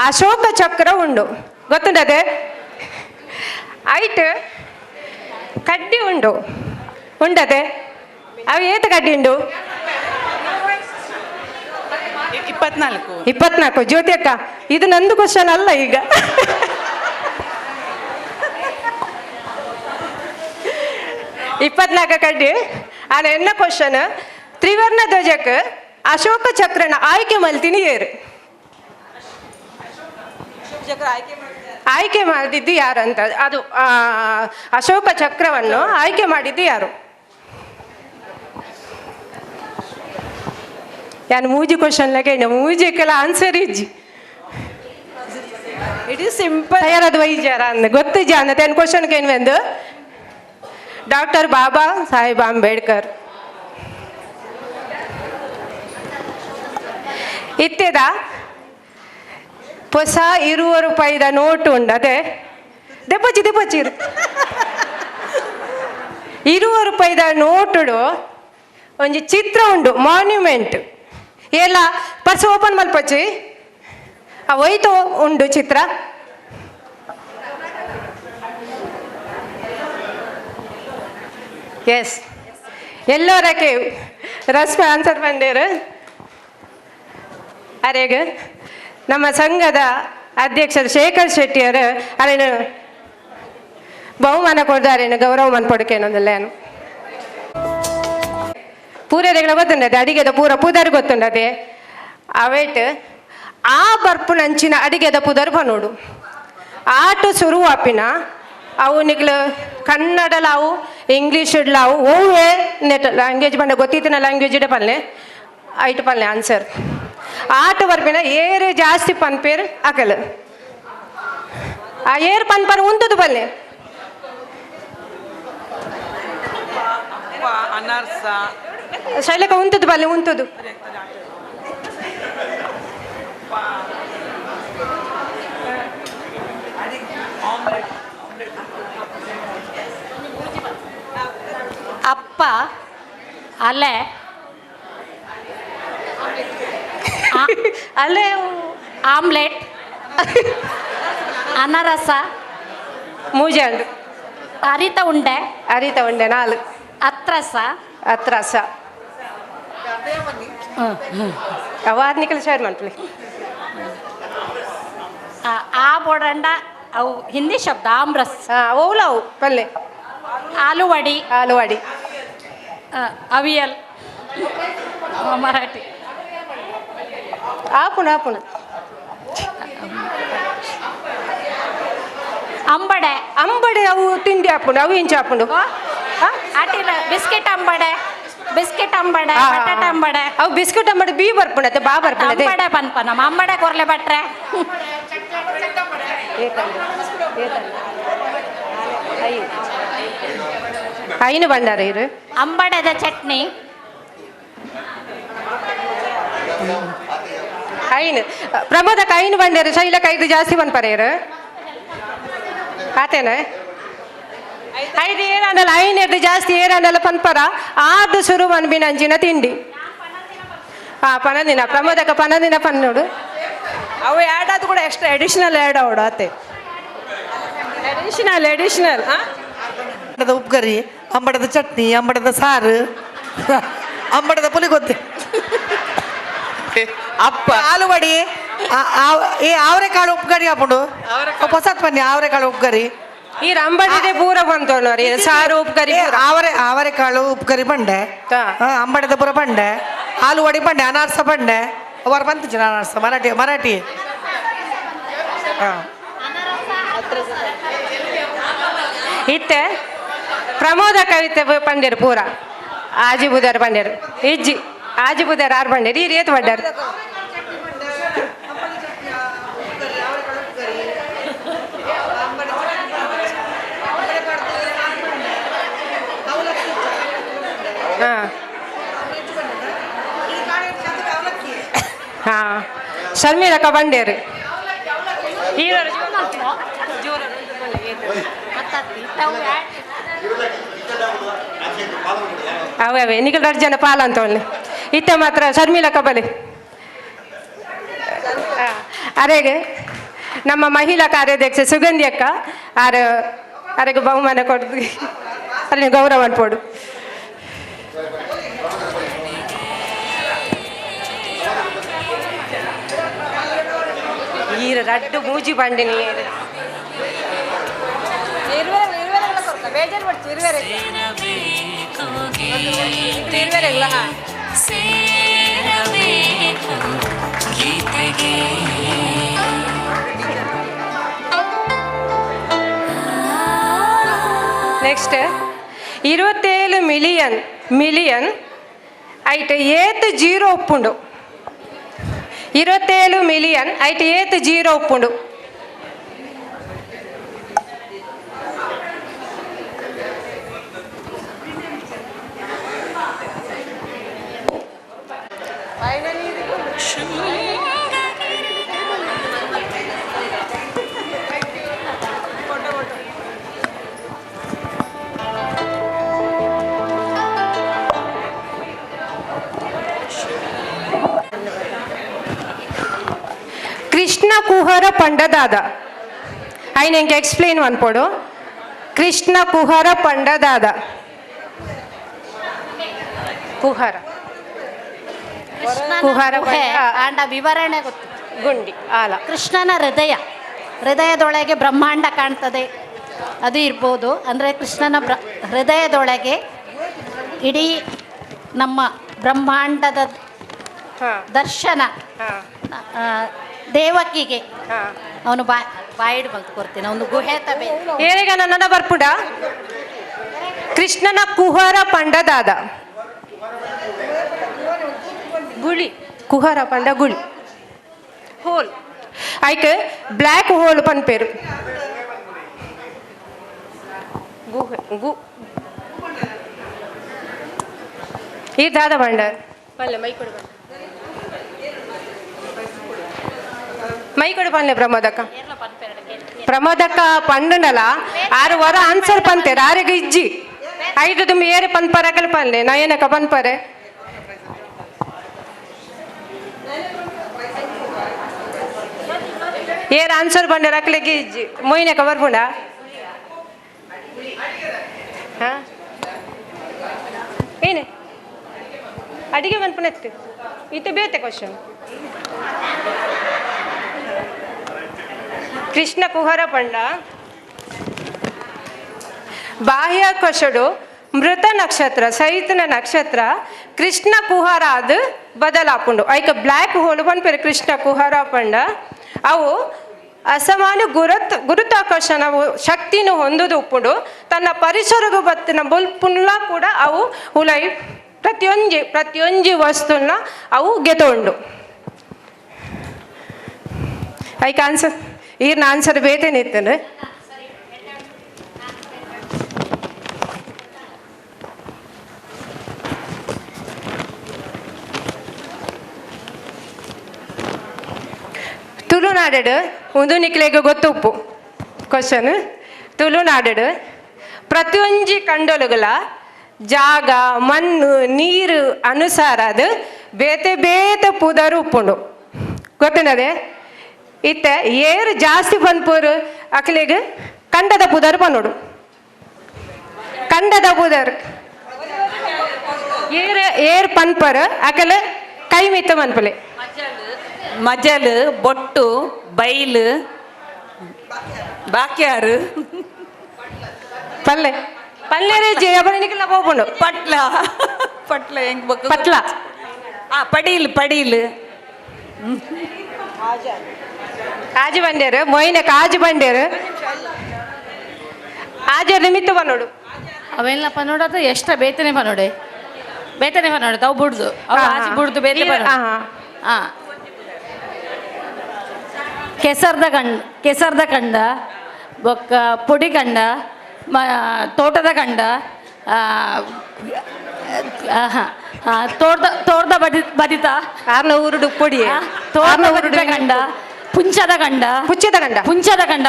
ಅಶೋಕ ಚಕ್ರ ಉಂಡು ಗೊತ್ತುಂಡದೆ ಆಯ್ತು ಕಡ್ಡಿ ಉಂಡು ಉಂಡದೆ ಅವು ಏತ ಕಡ್ಡಿ ಉಂಡು 24 ಜ್ಯೋತಿ ಅಕ್ಕ ಇದು ನಂದು ಕ್ವಶನ್ ಅಲ್ಲ ಈಗ ಇಪ್ಪತ್ನಾಲ್ಕು ಕಡ್ಡಿ ಆನ ಎನ್ನ ಕ್ವಶನ್ ತ್ರಿವರ್ಣ ಧ್ವಜಕ್ಕೆ ಅಶೋಕ ಚಕ್ರನ ಆಯ್ಕೆ ಮಲ್ತೀನಿ ಏರು ಆಯ್ಕೆ ಮಾಡಿದ್ದು ಯಾರು ಅಂತ ಅದು ಅಶೋಕ ಚಕ್ರವನ್ನು ಆಯ್ಕೆ ಮಾಡಿದ್ದು ಯಾರು ಯಾನು ಮೂಜಿ ಕ್ವಶನ್ ಲಗೇನ ಮೂಜಿಗೆಲ್ಲ ಆನ್ಸರ್ ಇಜ್ಜಿ ಇಟ್ ಈಸ್ ಸಿಂಪಲ್ ತಯಾರದು ವೈದ್ಯರ ಅಂದ ಗೊತ್ತು ಜಾನ ತೆನ್ ಕ್ವಶನ್ಗೆ ಏನು ಬಂದು ಡಾಕ್ಟರ್ ಬಾಬಾ ಸಾಹೇಬ್ ಅಂಬೇಡ್ಕರ್ ಇತ್ತೆದ ಹೊಸ ₹20 ನೋಟು ಉಂಡು ಅದೇ ದೆಪ್ಪಚ್ಚಿ ₹20 ನೋಟುಡು ಒಂಜಿ ಚಿತ್ರ ಉಂಡು ಮಾನ್ಯುಮೆಂಟ್ ಎಲ್ಲ ಪರ್ಸ್ ಓಪನ್ ಮಲ್ಪಚ್ಚಿ ಒಯ್ತು ಉಂಡು ಚಿತ್ರ ಎಸ್ ಎಲ್ಲೋರಕ್ಕೆ ರಸ್ಮೆ ಆನ್ಸರ್ ಬಂದೇರು ಅರೆಗ ನಮ್ಮ ಸಂಘದ ಅಧ್ಯಕ್ಷರು ಶೇಖರ್ ಶೆಟ್ಟಿಯರು ಅರೇನು ಬಹುಮಾನ ಕೊಡ್ದಾರೇನು ಗೌರವ ಮನ್ಪೊಡಕೇನೊಂದಿಲ್ಲೇನು ಪೂರರೆಗಳ ಗೊತ್ತುಂಡದೆ ಅಡಿಗೆದ ಪೂರ ಪುದರ್ ಗೊತ್ತುಂಡದೆ ಅವೇಟ್ ಆ ಬರ್ಪು ನಂಚಿನ ಅಡಿಗೆದ ಪುದರ್ ಬನೋಡು ಆಟು ಶುರುವಾಪಿನ ಅವು ನಿಗ್ಲು ಕನ್ನಡಲ ಅವು ಇಂಗ್ಲೀಷ್ ಅವು ಓವೇ ನೆಟ್ ಲ್ಯಾಂಗ್ವೇಜ್ ಬಂದ ಗೊತ್ತಿತ್ತಿನ ಲ್ಯಾಂಗ್ವೇಜ್ ಇಡ ಪಲ್ಲೆ ಐಟು ಪಲ್ಲೆ ಆನ್ಸರ್ ಆಟ ಬರ್ಪಿನ ಏರು ಜಾಸ್ತಿ ಪನ್ಪೇರು ಅಕಲ್ ಆ ಏರು ಪನ್ಪರ್ ಉಂತದು ಪಲ್ಲೆ ಶೈಲಕ ಉಂತದು ಪಲ್ಲೆ ಉಂತದು ಅಪ್ಪ ಅಲೆ ಅಲ್ಲೇ ಆಮ್ಲೆಟ್ ಅನರಸ ಮೂಜಂಡು ಅರಿತ ಉಂಡೆ ನಾಲ್ ಅತ್ರಸ ಅವಾರ್ನಿಕಲ್ ಶೇರ್ ಮಾಡ್ತೀವಿ ಆ ಬೋಡಂಡ ಅವು ಹಿಂದಿ ಶಬ್ದ ಆಮ್ರಸ್ ಓಲವು ಪಲ್ಲೆ ಆಲೂವಡಿ ಅವಿಯಲ್ ಮರಾಠಿ ಆಪುಣ ಅಂಬಡೆ ಅವು ತಿಂಡಿ ಹಾಪುಂಡು ಅವು ಇಂಚು ಹಾಪುಂಡು ಆಟಿಲ ಬಿಸ್ಕೆಟ್ ಅಂಬಡೆ ಬಟಾಟ ಅಂಬಡೆ ಅವು ಬಿಸ್ಕೆಟ್ ಅಂಬಡೆ ಬಿ ಬರ್ಪುಂಡತೆ ಬಾ ಬರ್ಪುಂಡತೆ ಅಂಬಡೆ ಪನ್ಪ ನಮ್ಮ ಅಂಬಡೆ ಕೊರ್ಲೆ ಬಟ್ರೆ ಐನು ಬಂಡಾರ ಇರು ಅಂಬಡೆದ ಚಟ್ನಿ ಐನು ಪ್ರಮೋದಕ್ಕೆ ಐನು ಬಂಡೇರು ಶೈಲಕ್ಕೆ 5 ಜಾಸ್ತಿ ಬಂದ್ಪರೇರು ಆತೇನ 5 ಏರನ್ನಲ್ಲ ಐನೆರ್ದು ಜಾಸ್ತಿ ಏರನ್ನಲ್ಲ ಪನ್ಪರ ಆದು ಶುರು ಬಂದ್ಬಿನ ಅಂಚಿನ ತಿಂಡಿ ಪನದಿನ ಪ್ರಮೋದಕ್ಕೆ ಪನದಿನ ಪನ್ನೋಡು ಅವು ಆ್ಯಡ್ ಆದ ಕೂಡ ಎಕ್ಸ್ಟ್ರಾ ಅಡಿಷನಲ್ ಆ್ಯಡ್ ಅವಡು ಆತೆ ಅಡಿಷನಲ್ ಅಂಬಡದ ಉಪ್ಕರಿ ಅಂಬಡದ ಚಟ್ನಿ ಅಂಬಡದ ಸಾರು ಅಂಬಡದ ಪುಲಿಗೊತ್ತೆ ಅಪ್ಪ ಆಲೂವಡಿ ಅವರೆಕಾಳು ಉಪ್ಕರಿ ಹಾಕೊಂಡು ಹೊಸತ್ ಬನ್ನಿ ಅವರೆಕಾಳು ಉಪ್ಕರಿ ಈ ಅಂಬಡಿದೆ ಪೂರ ಬಂತೋಣರಿ ಸಾರು ಉಪ್ಕರಿ ಅವರೆಕಾಳು ಉಪ್ಕರಿ ಬಂಡೆ ಅಂಬಡದ ಪೂರ ಬಂಡೆ ಆಲೂವಡಿ ಬಂಡೆ ಅನಾರಸ ಬಂಡೆ ಅವರು ಬಂತು ಅನಾರಸ ಮರಾಠಿ ಹಾಂ ಇತ್ತೆ ಪ್ರಮೋದ ಕವಿತೆ ಪಂಡ್ಯರು ಪೂರ ಆಜಿ ಬುಧರ್ ಪಂಡ್ಯರು ಇಜ್ಜಿ ಆಜಿ ಬುಧರ್ ಆರು ಪಂಡ್ಯರು ಈ ರೀತಿ ಪಡ್ಡರು ಹಾಂ ಹಾಂ ಶರ್ಮಿಳಕ್ಕ ಬಂಡೇರು ಅವೇ ನಿಖಿಲ್ ಜನ ಪಾಲ ಅಂತ ಒಳ್ಳೆ ಇತ್ತ ಮಾತ್ರ ಶರ್ಮಿಳಕ್ಕ ಬಲೆ ಅರೆಗೆ ನಮ್ಮ ಮಹಿಳಾ ಕಾರ್ಯಾಧ್ಯಕ್ಷೆ ಸುಗಂಧಿ ಅಕ್ಕ ಅರೆಗೆ ಬಹುಮಾನ ಕೊಡ್ದು ಅಲ್ಲಿನ ಗೌರವ ಕೊಡು ಈರ ರಡ್ಡು ಮೂಜಿ ಬಂಡಿನಿ ನೆಕ್ಸ್ಟ್ 27 ಮಿಲಿಯನ್ ಐಟ್ ಏತ್ ಜೀರೋ ಉಪ್ಪುಂಡು 27 ಮಿಲಿಯನ್ ಐಟ್ ಏತ್ ಜೀರೋ ಉಪ್ಪುಂಡು ಕೃಷ್ಣ ಕುಹರ ಪಂಡದಾದ ఆయన ఇంక ఎక్స్ప్లెయిన్ అనిపోడు కృష్ణ కుహర పండదాద ಕುಹರ ಕುಹರ ಆಂಡ ವಿವರಣೆ ಗೊತ್ತು ಗುಂಡಿ ಆಲ ಕೃಷ್ಣನ ಹೃದಯದೊಳಗೆ ಬ್ರಹ್ಮಾಂಡ ಕಾಣ್ತದೆ ಅದು ಇರ್ಬೋದು ಅಂದರೆ ಕೃಷ್ಣನ ಹೃದಯದೊಳಗೆ ಇಡೀ ನಮ್ಮ ಬ್ರಹ್ಮಾಂಡದ ದರ್ಶನ ದೇವಕಿಗೆ ಅವನು ಬಾಯಿಡ್ ಬಂತು ಕೊಡ್ತೀನಿ ಅವನು ಗುಹೆ ತಬೆ ಏನಿಗ ನನ್ನ ಬರ್ಪುಡ ಕೃಷ್ಣನ ಕುಹರ ಪಂಡದಾದ ಗುಳಿ ಕುಹರ ಪಂಡ ಗುಳಿ ಹೋಲ್ ಐಕ್ ಬ್ಲ್ಯಾಕ್ ಹೋಲ್ ಪನ್ಪೇರು ಈ ದಾದ ಬಂಡ ಪಲ್ಲೆ ಮೈ ಕೊಡು ಪನ್ಲೆ ಪ್ರಮೋದಕ್ಕ ಪಂಡನಲ 6 ವಾರ ಆನ್ಸರ್ ಪಂತೇರ ಆರೆಗ ಇಜ್ಜಿ 5 ತುಮ್ ಏರೆ ಪನ್ಪರಕಲ್ ಪನ್ಲೆ ನಯನಕ ಪನ್ಪರೆ ಏರ್ ಆನ್ಸರ್ ಬಂಡೆ ಅಕ್ಲೆಗೆ ಇಜ್ಜಿ ಮೊಯ್ನಕ ಬರ್ಪುಂಡ ಹಾ ಏನೇ ಅಡಿಗೆ ಮನ್ಪುಣತ್ತು ಇತ್ತೆ ಬೇತೆ ಕ್ವಶನ್ ಕೃಷ್ಣ ಕುಹರ ಪಂಡ ಬಾಹ್ಯಾಕಾಶಡು ಮೃತ ನಕ್ಷತ್ರ ಸೈತನ ನಕ್ಷತ್ರ ಕೃಷ್ಣ ಕುಹರ ಅದು ಬದಲಾಪುಂಡು ಐಕ ಬ್ಲ್ಯಾಕ್ ಹೋಲ್ ಪನ್ಪೇರು ಕೃಷ್ಣ ಕುಹರ ಪಂಡ ಅವು ಅಸಮಾನ ಗುರುತ್ವಾಕರ್ಷಣ ಶಕ್ತಿನ ಹೊಂದುದು ಉಪ್ಪುಂಡು ತನ್ನ ಪರಿಸರಗೂ ಬತ್ತಿನ ಬುಲ್ಪುನ್ಲ ಕೂಡ ಅವು ಉಲೈ ಪ್ರತಿಯೊಂಜಿ ವಸ್ತುನ ಅವು ಗೆತೊಂಡು ಐಕ ಆನ್ಸರ್ ಈರ್ನ ಆನ್ಸರ್ ಬೇಟೇನೆ ಇತ್ತಂದ್ರೆ ತುಳುನಾಡು ಒಂದು ನಿಕ್ಲೆಗೆ ಗೊತ್ತುಪ್ಪು ಕ್ವಶನ್ ತುಳುನಾಡು ಪ್ರತಿಯೊಂಜಿ ಕಂಡೊಲುಗಳ ಜಾಗ ಮಣ್ಣು ನೀರು ಅನುಸಾರ ಅದು ಬೇತೆ ಬೇತೆ ಪುದರು ಉಪ್ಪುಂಡು ಗೊತ್ತಿನದೆ ಇತ್ತೆ ಏರು ಜಾಸ್ತಿ ಪನ್ಪೂರು ಅಕ್ಲೆಗೆ ಕಂಡದ ಪುದರ್ ಪನ್ನೋಡು ಕಂಡದ ಪುದರ್ ಏರ್ ಪನ್ಪರ್ ಅಕಲೆ ಕೈ ಮಿತ್ತ ಮನ್ಪಲೆ ಮಜಲು ಬೊಟ್ಟು ಬೈಲು ಬಾಕ್ಯಾರು ಪಲ್ಲೆ ಪಲ್ಲೆ ರೇಜಿ ಅಬರ ನಿಕಲ ಹೋಗ್ಕೊಂಡು ಪಟ್ಲ ಹೆಂಗ್ ಬೇಕು ಪಟ್ಲ ಪಡೀಲ್ ಕಾಜು ಬಂಡೇರು ಮೊಯ್ನ ಕಾಜು ಬಂಡೇರು ಆಜರ್ ನಿಮಿತ್ತ ಬನ್ನೋಡು ಅವೆಲ್ಲ ಪನ್ನೋಡದು ಎಷ್ಟ ಬೇತನೆ ಪನ್ನೋಡೆ ತಾವು ಬುಡ್ದು ಅವು ಹಾ, ಆಚೆ ಹಾ. ಬುಡ್ದು ಬೇತೆ ಹಾ, ಹಾ. ಹಾ ಕೆಸರ್ದ ಕಂಡ ಬೊಕ್ಕ ಪುಡಿ ಕಂಡ ತೋಟದ ಕಂಡ ತೋಟದ ಬದಿತ ಆರ್ನ ಊರುಡು ಪೊಡಿ ತೋಟದ ಬದಿತ ಕಂಡ ಪುಂಚದ ಕಂಡ ಪುಂಚದ ಕಂಡ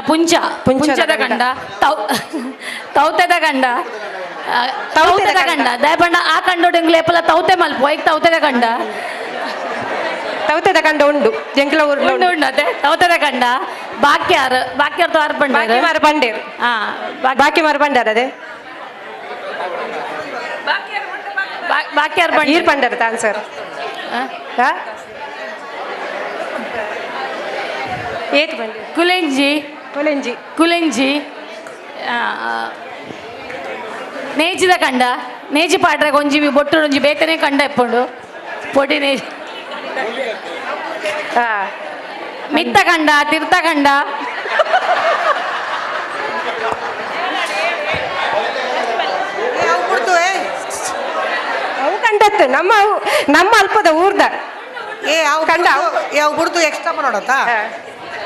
ತೌತೆದ ಕಂಡ ದಯಪಂಡ ಆ ಕಂಡೋಡು ಲೇಪಲ ತೌತೆ ಮಲ್ಪ ಈಗ ತೌತೆದ ಕಂಡ ತೌತದ ಕಂಡ ಉಂಡು ಜಂಕ್ಲ ಊರು ಉಂಡು ಅದೇ ತೌತೆದ ಕಂಡ ಬಾಕ್ಯಾರ್ ತೋರ್ ಬಾಕಿ ಮಾರ ಬಂಡೇರು ಹಾ ಬಾಕಿ ಮಾರ ಬಂಡಾರ ಅದೇ ಬಾಕ್ಯಾರ್ ಈರ್ ಬಂಡಾರ ತಾನ್ ಸರ್ ಏತ್ ಬಂಡೇರು ಕುಲೆಂಜಿ ನೇಜಿದ ಕಂಡ ನೇಜಿ ಪಾಡ್ರೆ ಒಂಜಿ ಬೊಟ್ಟು ಒಂಜಿ ಬೇತನೆ ಕಂಡ ಎಪ್ಪುಂಡು ಪೊಡಿ ನೇಜಿ ಮಿತ್ತ ಕಂಡ ತಿರ್ತ ಕಂಡ ಅವು ಕಂಡತ್ತು ನಮ್ಮ ಅಲ್ಪದ ಊರ್ದ ಅವು ಕಂಡ ಅವು ಬಿಡ್ತು ಎಕ್ಸ್ಟ್ರಾ ನೋಡತ್ತ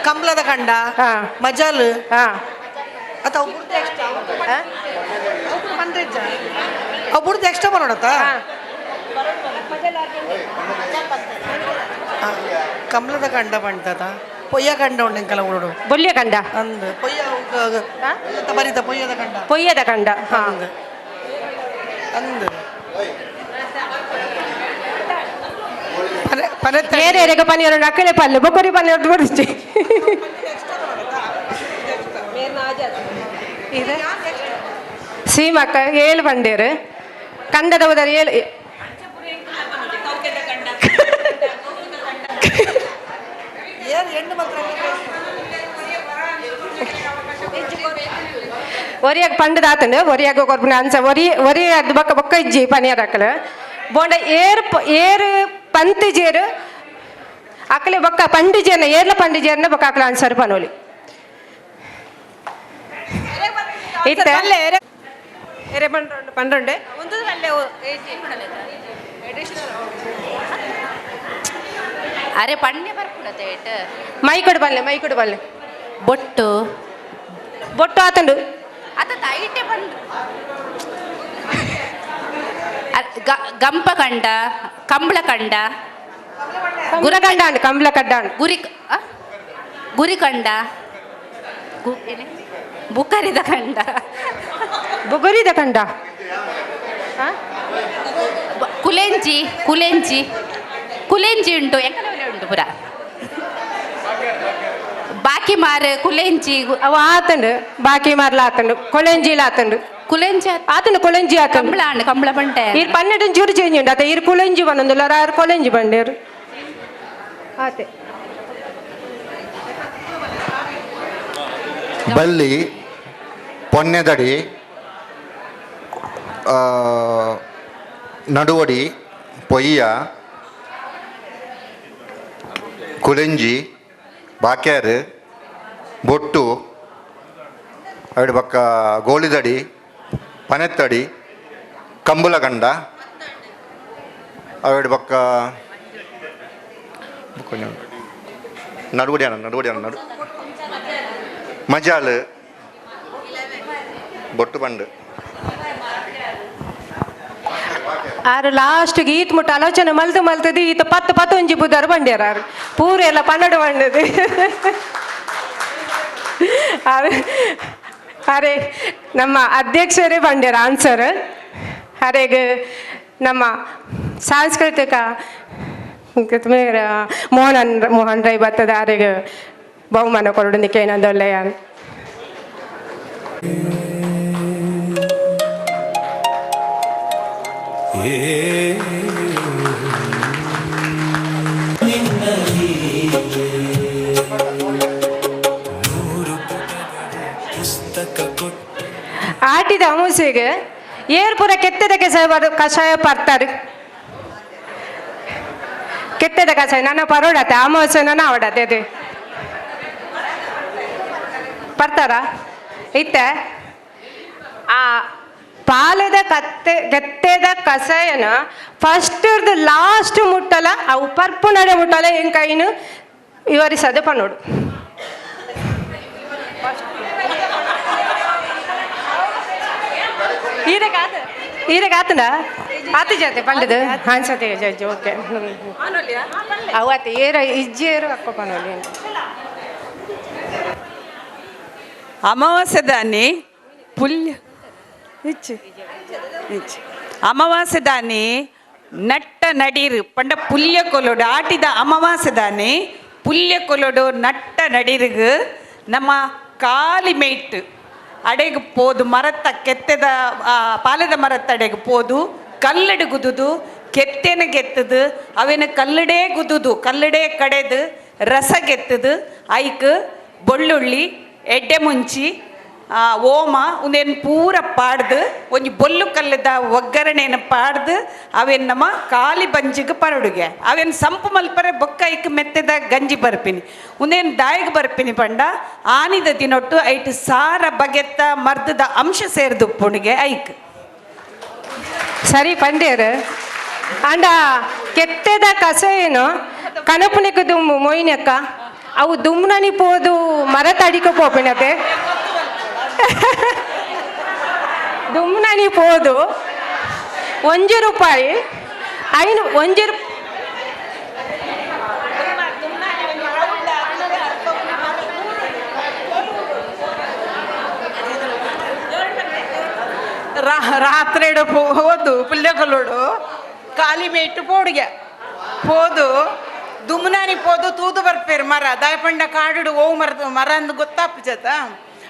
ಕಂಬ್ಲದ ಕಂಡ ಹಾ. ಮಜಲ್ ಹಾ ಅವು ಬಿಡ್ತು ಎಕ್ಸ್ಟ್ರಾ ಅವು ಬಿಡ್ತು ಎಕ್ಸ್ಟ್ರಾ ನೋಡತ್ತ ಕಂಬ್ಲದ ಕಂಡ ಬಂಟದ ಪೊಯ್ಯ ಕಂಡ ಉಂಡೆಂಕಲ ಉರುಡು ಬೊಲ್ಯ ಕಂಡ ಅಂದ್ ಪೊಯ್ಯ ಬರಿತ ಪೊಯ್ಯದ ಕಂಡ ಪೊಯ್ಯದ ಕಂಡ ಹಾ ಅಂದ್ ಏರೇರೆಗ ಪನಿಯರು ನಕ್ಕಲೆ ಪಲ್ಲೆ ಬೊಬ್ಬರಿ ಪನಿಯರ್ದು ಬಡಿಸಿ ಸೀಮಕ್ಕ ಏಳು ಬಂಡೇರು ಕಂಡದ ಹೋದರೆ ಏಳು ಒರಿಯಾಗ ಪಂಡದ ಆತಂಡು ಒರಿಯಾಗ ಕೊರ್ಪುನ ಅನ್ಸ ಒರಿಯಾದ ಬೊಕ್ಕ ಬೊಕ್ಕ ಇಜ್ಜಿ ಪನಿಯರ್ ಅಕ್ಕಲು ಬೋಂಡ ಏರು ಪಂತ್ ಜೇರು ಅಕ್ಕಲೆ ಬೊಕ್ಕ ಪಂಡಿಜೇರ್ನ ಏರ್ಲ ಪಂಡಿಜೇರ್ನ ಬೊಕ್ಕ ಅಕ್ಕಲ ಅನ್ಸರ್ ಪನೋಲಿ ಇತ್ತ ಎರೆ ಪಂಡ್ರೆ ಅರೆ ಪಂಡೆ ಬರ್ಕೊಡತ್ತೆ ಮೈಕೊಡು ಬಲ್ಲೆ ಬೊಟ್ಟು ಬೊಟ್ಟು ಆತಂಡು ಅದ ಐಟೆ ಬಂದು ಗಂಪ ಕಂಡ ಕಂಬಳ ಕಂಡ ಗುರಗಂಡ ಅಂಡ್ ಕಂಬ್ಲ ಕಡ್ಡ ಗುರಿ ಕಂಡ ಬುಕ್ಕರಿದ ಕಂಡ ಬುಗುರಿದ ಕಂಡ ಕುಲೆಂಜಿ ಉಂಟು ಎಂಕಲವಲೆ ಉಂಟು ಪುರ ಬಾಕಿ ಮಾರು ಕುಲೆಂಜಿ ಅವ ಆತಂಡು ಬಾಕಿ ಮಾರ್ಲ ಆತಂಡು ಕೊಳೆಂಜಿಲ ಆತಂಡು ಕುಲೆಂಜಿ ಆತಂಡು ಕೊಳೆಂಜಿ ಆತಂಡು ಕಂಬಳ ಬಂಟೆ ಇರ್ ಪನ್ನೆಡು ಚೂರು ಚೇಂಜ್ ಉಂಡು ಆತ ಇರ್ ಕುಳೆಂಜಿ ಬನ್ನೊಂದುಲ್ಲ ಆರು ಕೊಳೆಂಜಿ ಬಂಡೇರು ಆತೆ ಬಲ್ಲಿ ಪೊನ್ನೆದಡಿ ನಡುವಡಿ ಪೊಯ್ಯ ಕುಲೆಂಜಿ ಬಾಕ್ಯಾರು ಬೊಟ್ಟು ಅವಿಡ ಪಕ್ಕ ಗೋಳಿದಡಿ ಪನೆತ್ತಡಿ ಕಂಬುಲಗಂಡ ಅವಿಡ ಪಕ್ಕ ನಡುವಡಿ ನಡು ಮಜಾಲ್ ಬೊಟ್ಟು ಬಂಡು ಆರು ಲಾಸ್ಟ್ಗೆ ಈತ್ ಮುಟ್ಟ ಆಲೋಚನೆ ಮಲ್ತದು ಈತ ಪತ್ತೊಂಜಿ ಬುದ್ಧಾರು ಬಂಡ್ಯಾರ ಆರು ಪೂರ ಎಲ್ಲ ಪನ್ನಡು ಬಂಡದು ಅರೆ ನಮ್ಮ ಅಧ್ಯಕ್ಷರೇ ಬಂಡ್ಯಾರ ಆನ್ಸರ್ ಅರೆಗ ನಮ್ಮ ಸಾಂಸ್ಕೃತಿಕ ಮೋಹನ್ ರೈ ಬರ್ತದ ಅರೆಗ ಬಹುಮಾನ ಕೊರಡಲಿಕ್ಕೆ ಏನೊಂದೊಳ್ಳೆಯ ಆಟಿದ ಅಮೂಸೆಗೆ ಏರ್ಪುರ ಕೆತ್ತದ ಕಷಾಯ ಪರ್ತಾರೆ ಕೆತ್ತದ ಕಷಾಯ ನನ್ನ ಪರೋಡತೆ ಅಮಾವಾಸ್ಯೆ ನನ್ನ ಅವಡತೆ ಅದು ಬರ್ತಾರ ಇತ್ತೆ ಆ ಪಾಲದ ಕೆತ್ತದ ಕಷಾಯನ ಫಸ್ಟ್ ಲಾಸ್ಟ್ ಮುಟ್ಟಲ ಅವು ಪರ್ಪು ನಡೆ ಮುಟ್ಟಲ ಹೆಂಗ್ ಕೈನು ವಿವರಿಸದೆ ಪನ್ನೋಡು ಈರೆಗೆ ಆತನ ಆತ ಜಾತೆ ಪಂಡದು ಹಾನ್ಸತೆ ಜಜ್ಜಿ ಓಕೆ ಅವತ್ತು ಇಜ್ಜೇರು ಅಕ್ಕ ಪನೋಲಿ ಅಮಾವಾಸ್ಯೆ ದಾನಿ ಪುಲ್ಯ ಇಚ್ಚು ಅಮಾವಾಸ್ಯೆ ದಾನಿ ನಟ್ಟ ನಡೀರು ಪಂಡ ಪುಲ್ಯ ಕೊಲೋಡು ಆಟಿದ ಅಮಾವಾಸ್ಯೆ ದಾನಿ ಪುಲ್ಯ ಕೊಲೋಡು ನಟ್ಟ ನಡೀರುಗು ನಮ್ಮ ಕಾಲಿ ಮೇಯ್ಟ್ ಅಡೆಗೆ ಪೋದು ಮರತ್ತ ಕೆತ್ತದ ಪಾಲದ ಮರತ್ತ ಅಡೆಗೆ ಪೋದು ಕಲ್ಲಡು ಗುದುದು ಕೆತ್ತೇನ ಗೆತ್ತದು ಅವೇನ ಕಲ್ಲಡೇ ಗುದುದು ಕಲ್ಲಡೇ ಕಡೆದು ರಸ ಗೆತ್ತದು ಐಕ್ ಬೆಳ್ಳುಳ್ಳಿ ಎಡ್ಡೆ ಮುಂಚಿ ಓಮ ಒಂದೇನು ಪೂರ ಪಾಡ್ದು ಒಂಜಿ ಬೊಲ್ಲು ಕಲ್ಲದ ಒಗ್ಗರಣೆನ ಪಾಡ್ದು ಅವೇನು ನಮ್ಮ ಕಾಲಿ ಬಂಜಿಗೆ ಪರಡುಗೆ ಅವೇನು ಸಂಪು ಮಲ್ಪರೆ ಬೊಕ್ಕ ಐಕ್ ಮೆತ್ತದ ಗಂಜಿ ಬರ್ಪಿನಿ ಒಂದೇನು ದಾಯಿಗೆ ಬರ್ಪಿನಿ ಪಂಡ ಆನಿದ ದಿನೊಟ್ಟು ಐಟ್ ಸಾರ ಬಗೆತ್ತ ಮರ್ದದ ಅಂಶ ಸೇರಿದು ಪುಣಿಗೆ ಐಕ್ ಸರಿ ಪಂಡೇರು ಅಂಡ ಕೆತ್ತದ ಕಷಾಯನು ಕನಪುನಿಗೆ ದುಮ್ಮು ಮೊಯ್ನಕ್ಕ ಅವು ದುಮ್ನನಿ ಪೋದು ಮರ ತಡಿಕ ಪೋಪಿನತೆ ದುಮ್ನನಿ ಪೋದು ₹1 ಐನು ರಾತ್ರಿ ಹೋದು ಪುಲ್ಯಕೊಲ್ಲೋಡು ಕಾಲಿ ಮೇಟು ಪೋಡಿಗೆ ಹೋದು ದುಮ್ನಾನಿ ಪೋದು ತೂದು ಬರ್ಪೇರು ಮರ ದಾಯಪಂಡ ಕಾಡು ಓ ಮರ ಅಂದು ಗೊತ್ತಾಪಿಜತ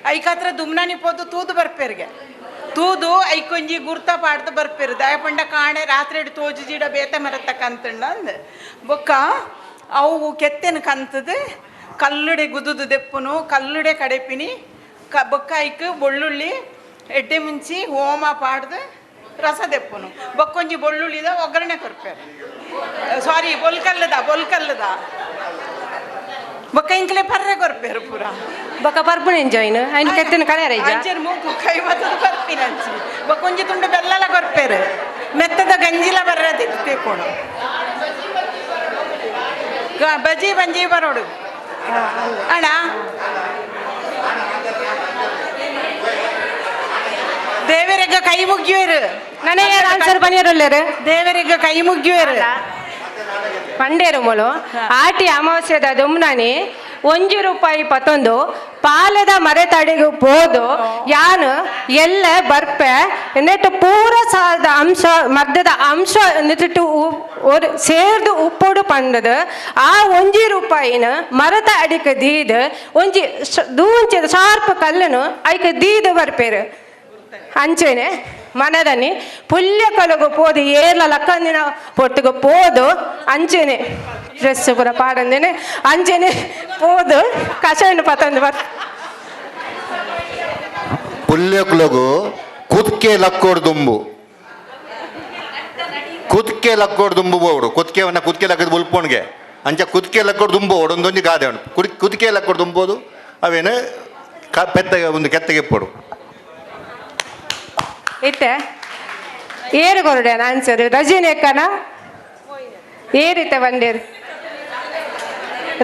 ಐಕಾತ್ರ ದುಮ್ನಾನಿ ಪೋದು ತೂದು ಬರ್ಪೇರ್ಗೆ ತೂದು ಐಕೊಂಜಿ ಗುರ್ತ ಪಾಡ್ದು ಬರ್ಪೇರು ದಾಯಪಂಡ ಕಾಣೆ ರಾತ್ರಿ ತೋಜು ಜೀಡ ಬೇತೆ ಮರತ್ತ ಕಂತಂಡ ಅಂದ್ ಬೊಕ್ಕ ಅವು ಕೆತ್ತೇನು ಕಂತದು ಕಲ್ಲುಡೆ ಗುದುದು ದೆಪ್ಪುನು ಕಲ್ಲುಡೆ ಕಡೆಪಿನಿ ಬೊಕ್ಕ ಐಕ್ ಬೆಳ್ಳುಳ್ಳಿ ಎಡ್ಡೆ ಮುಂಚಿ ಹೋಮ ಪಾಡ್ದು ರಸ ದೆಪ್ಪುನು ಬೊಕ್ಕೊಂಜಿ ಬೆಳ್ಳುಳ್ಳಿದ ಒಗ್ಗರಣೆ ಕೊರ್ಪೇರು ಸಾರಿ ಬೊಲ್ಕಲ್ಲದ ಬೊಕ್ಕ ಇಂಕ್ಲೆ ಪರ್ರೆ ಕೊರ್ಪೇರು ಪೂರ ಬೊಕ್ಕ ಪರ್ಪುನ ಎಂಜಾಯ್ನು ಐನು ಕೆತ್ತನ ಕಳೆ ಅಂಚೆರ್ ಮೂಗು ಕೈ ಮತ್ತದ ಬರ್ಪಿನ ಅಂಚಿ ಬೊಕ್ಕೊಂಜಿ ತುಂಡು ಬೆಲ್ಲಲ ಕೊರ್ಪೇರು ಮೆತ್ತದ ಗಂಜಿಲ ಬರ್ರೆ ತೆಕ್ಕೋಣ ಬಜಿ ಬಂಜಿ ಬರೋಡು ಅಣ್ಣ ದೇವರಿಗ ಕೈ ಮುಗಿಯುವರು ನನಗೆ ಆನ್ಸರ್ ಬನ್ನಿರಲ್ಲೇರು ದೇವರಿಗ ಕೈ ಮುಗಿಯುವರು ಪಂಡೇರು ಮೊಳು ಆಟಿ ಅಮಾವಾಸ್ಯದ ದುಮ್ನಾನಿ ₹1 ಪಾಲದ ಮರೆ ತಡೆಗೆ ಪೋದು ಯಾನು ಎಲ್ಲ ಬರ್ಪೆ ನೆಟ್ಟು ಪೂರ ಸಾದ ಅಂಶ ಮರ್ದದ ಅಂಶ ನೆಟ್ಟು ಸೇರ್ದು ಉಪ್ಪೋಡು ಪಂಡದು ಆ ₹1 ಮರದ ಅಡಿಕೆ ದೀದು ಒಂಜಿ ದೂಂಚದ ಶಾರ್ಪ್ ಕಲ್ಲನು ಐಕೆ ದೀದು ಬರ್ಪೇರು ಅಂಚೆನೆ ಮನದನಿ ಪುಲ್ಯ ಕಲಗು ಪೋದು ಏರ್ಲ ಲಕ್ಕಂದಿನ ಪೊಟ್ಟಿಗೆ ಪೋದು ಅಂಚೆನೆ ಡ್ರೆಸ್ ಪೂರ ಪಾಡಂದೇನೆ ಅಂಚೆನೆ ಪೋದು ಕಷಾಯನ ಪತಂದು ಬರ್ ಪುಲ್ಯಕುಲಗು ಕುತ್ಕೆ ಲಕ್ಕೋಡು ದುಂಬು ಕುತ್ಕೆ ಲಕ್ಕೋಡು ದುಂಬು ಬೋಡು ಕುತ್ಕೆವನ್ನ ಕುತ್ಕೆ ಲಕ್ಕದ ಬುಲ್ಪೋಣ್ಗೆ ಅಂಚ ಕುತ್ಕೆ ಲಕ್ಕೋಡು ದುಂಬು ಓಡು ಒಂದೊಂದು ಗಾದೆ ಉಂಟು ಕುತ್ಕೆ ಲಕ್ಕೋಡು ದುಂಬೋದು ಅವೇನು ಪೆತ್ತಗೆ ಒಂದು ಕೆತ್ತಗೆ ಪೋಡು ಇತ್ತೆ ಏರು ಕೊರಡೆ ಆನ್ಸರ್ ರಜನಿ ಅಕ್ಕನ ಏರಿತ್ತೆ ಬಂಡೇರು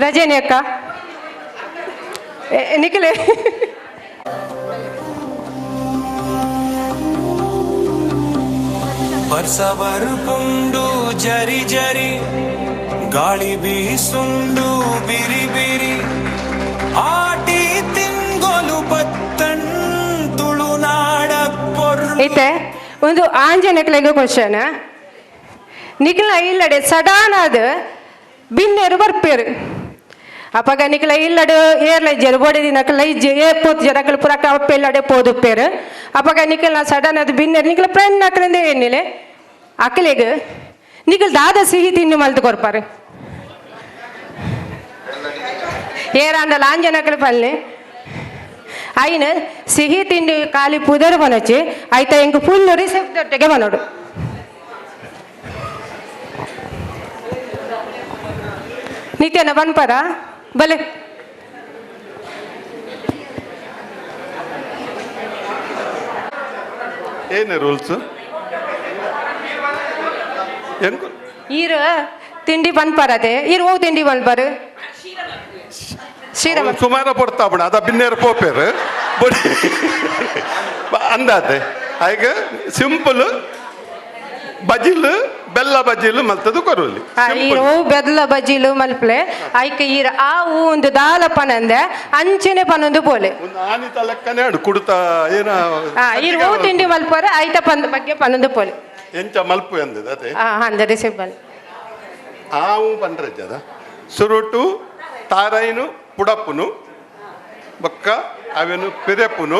ರಜನಿ ಅಕ್ಕ ನಿಖಿಲೆ ವರ್ಷವರುಕೊಂಡು ಜರಿ ಜರಿ ಗಾಳಿ ಬೀಸುಂಡು ಬಿರಿ ಬಿರಿ ಆಟಿ ತಿಂಗೊಲು ಬತ್ತನ್ ತುಳುನಾಡ ಐತೆ ಒಂದು ಆಂಜನೇಯಕ್ಕೆ ಕ್ವಶನ್ ನಿಖಿಲ ಇಲ್ಲಡೆ ಸಡನ್ ಆದ ಬಿನ್ನೆರು ಬರ್ಪೇರು ಅಪ್ಪಾಗ ನಿಖಿಲ ಇಲ್ಲಡು ಏರ್ಲೈಜರು ಬೋಡಿದಿ ನಕಲ ಇಜ್ಜೆ ಏಪೋತ್ ಜನಕಲು ಪುರಕ ಅಪ್ಪೆಲ್ಲಡೆ ಪೋದುಪ್ಪೇರು ಅಪ್ಪಾಗ ನಿಖಿಲ ಸಡನ್ ಆದ ಬಿನ್ನೆರು ನಿಖಿಲ ಫ್ರೆಂಡ್ ಹಾಕ್ರಂದೆ ಏನಿಲೆ ಅಕ್ಕಲಿಗೆ ನಿಖಿಲ್ ದಾದ ಸಿಹಿ ತಿಂಡಿ ಮಲ್ತು ಕೊರ್ಪಾರು ಏರಾಂಡಲ ಆಂಜನಕಲು ಪಲ್ಲೆ ಐನ ಸಿಹಿ ತಿಂಡಿ ಖಾಲಿ ಪುದರ್ ಬನೊಚ್ಚಿ ಆಯ್ತ ಇಂಕ ಫುಲ್ ರಿಸೆಪ್ಟ್ ಒಟ್ಟಿಗೆ ಬನೋಡು ನಿತ್ಯನ ಬನ್ಪರ ಬಲೆ ಏನು ರೂಲ್ಸ್ ಈರು ತಿಂಡಿ ಬನ್ಪರದೆ ಈರು ಓ ತಿಂಡಿ ಬನ್ಪರು ಶ್ರೀರಾಮ ಸುಮಾರು ಪಡ್ತಾವಣ ಅದ ಬಿನ್ನೇರು ಪೋಪೇರು ಬಡಿ ಅಂದಾತೆ ಈಗ ಸಿಂಪಲ್ ಬಜಿಲು ಬೆಲ್ಲ ಬಜಿಲು ಮಲ್ತದು ಕೊರಲಿ ಈರು ಓ ಬೆಲ್ಲ ಬಜ್ಜಿಲು ಮಲ್ಪಲೆ ಐಕ ಈರ ಆ ಹೂ ಒಂದು ದಾಲ ಪನಂದೆ ಅಂಚನೆ ಪನೊಂದು ಪೋಲೆ ಒಂದು ಆನಿತ ಲೆಕ್ಕನೇ ಅಡು ಕುಡ್ತ ಏನ ಈರು ಓ ತಿಂಡಿ ಮಲ್ಪರ ಐತ ಪಂದ ಬಗ್ಗೆ ಪನೊಂದು ಪೋಲೆ ಎಂಚ ಮಲ್ಪು ಎಂದದ ಅದೇ ಅಂದರೆ ಸಿಬ್ಬಲ್ ಆವು ಪಂಡ್ರಜ್ಜದ ಸುರುಟು ತಾರೈನು ಪುಡಪ್ಪುನು ಬೊಕ್ಕ ಅವೆನು ಪಿರೆಪ್ಪುನು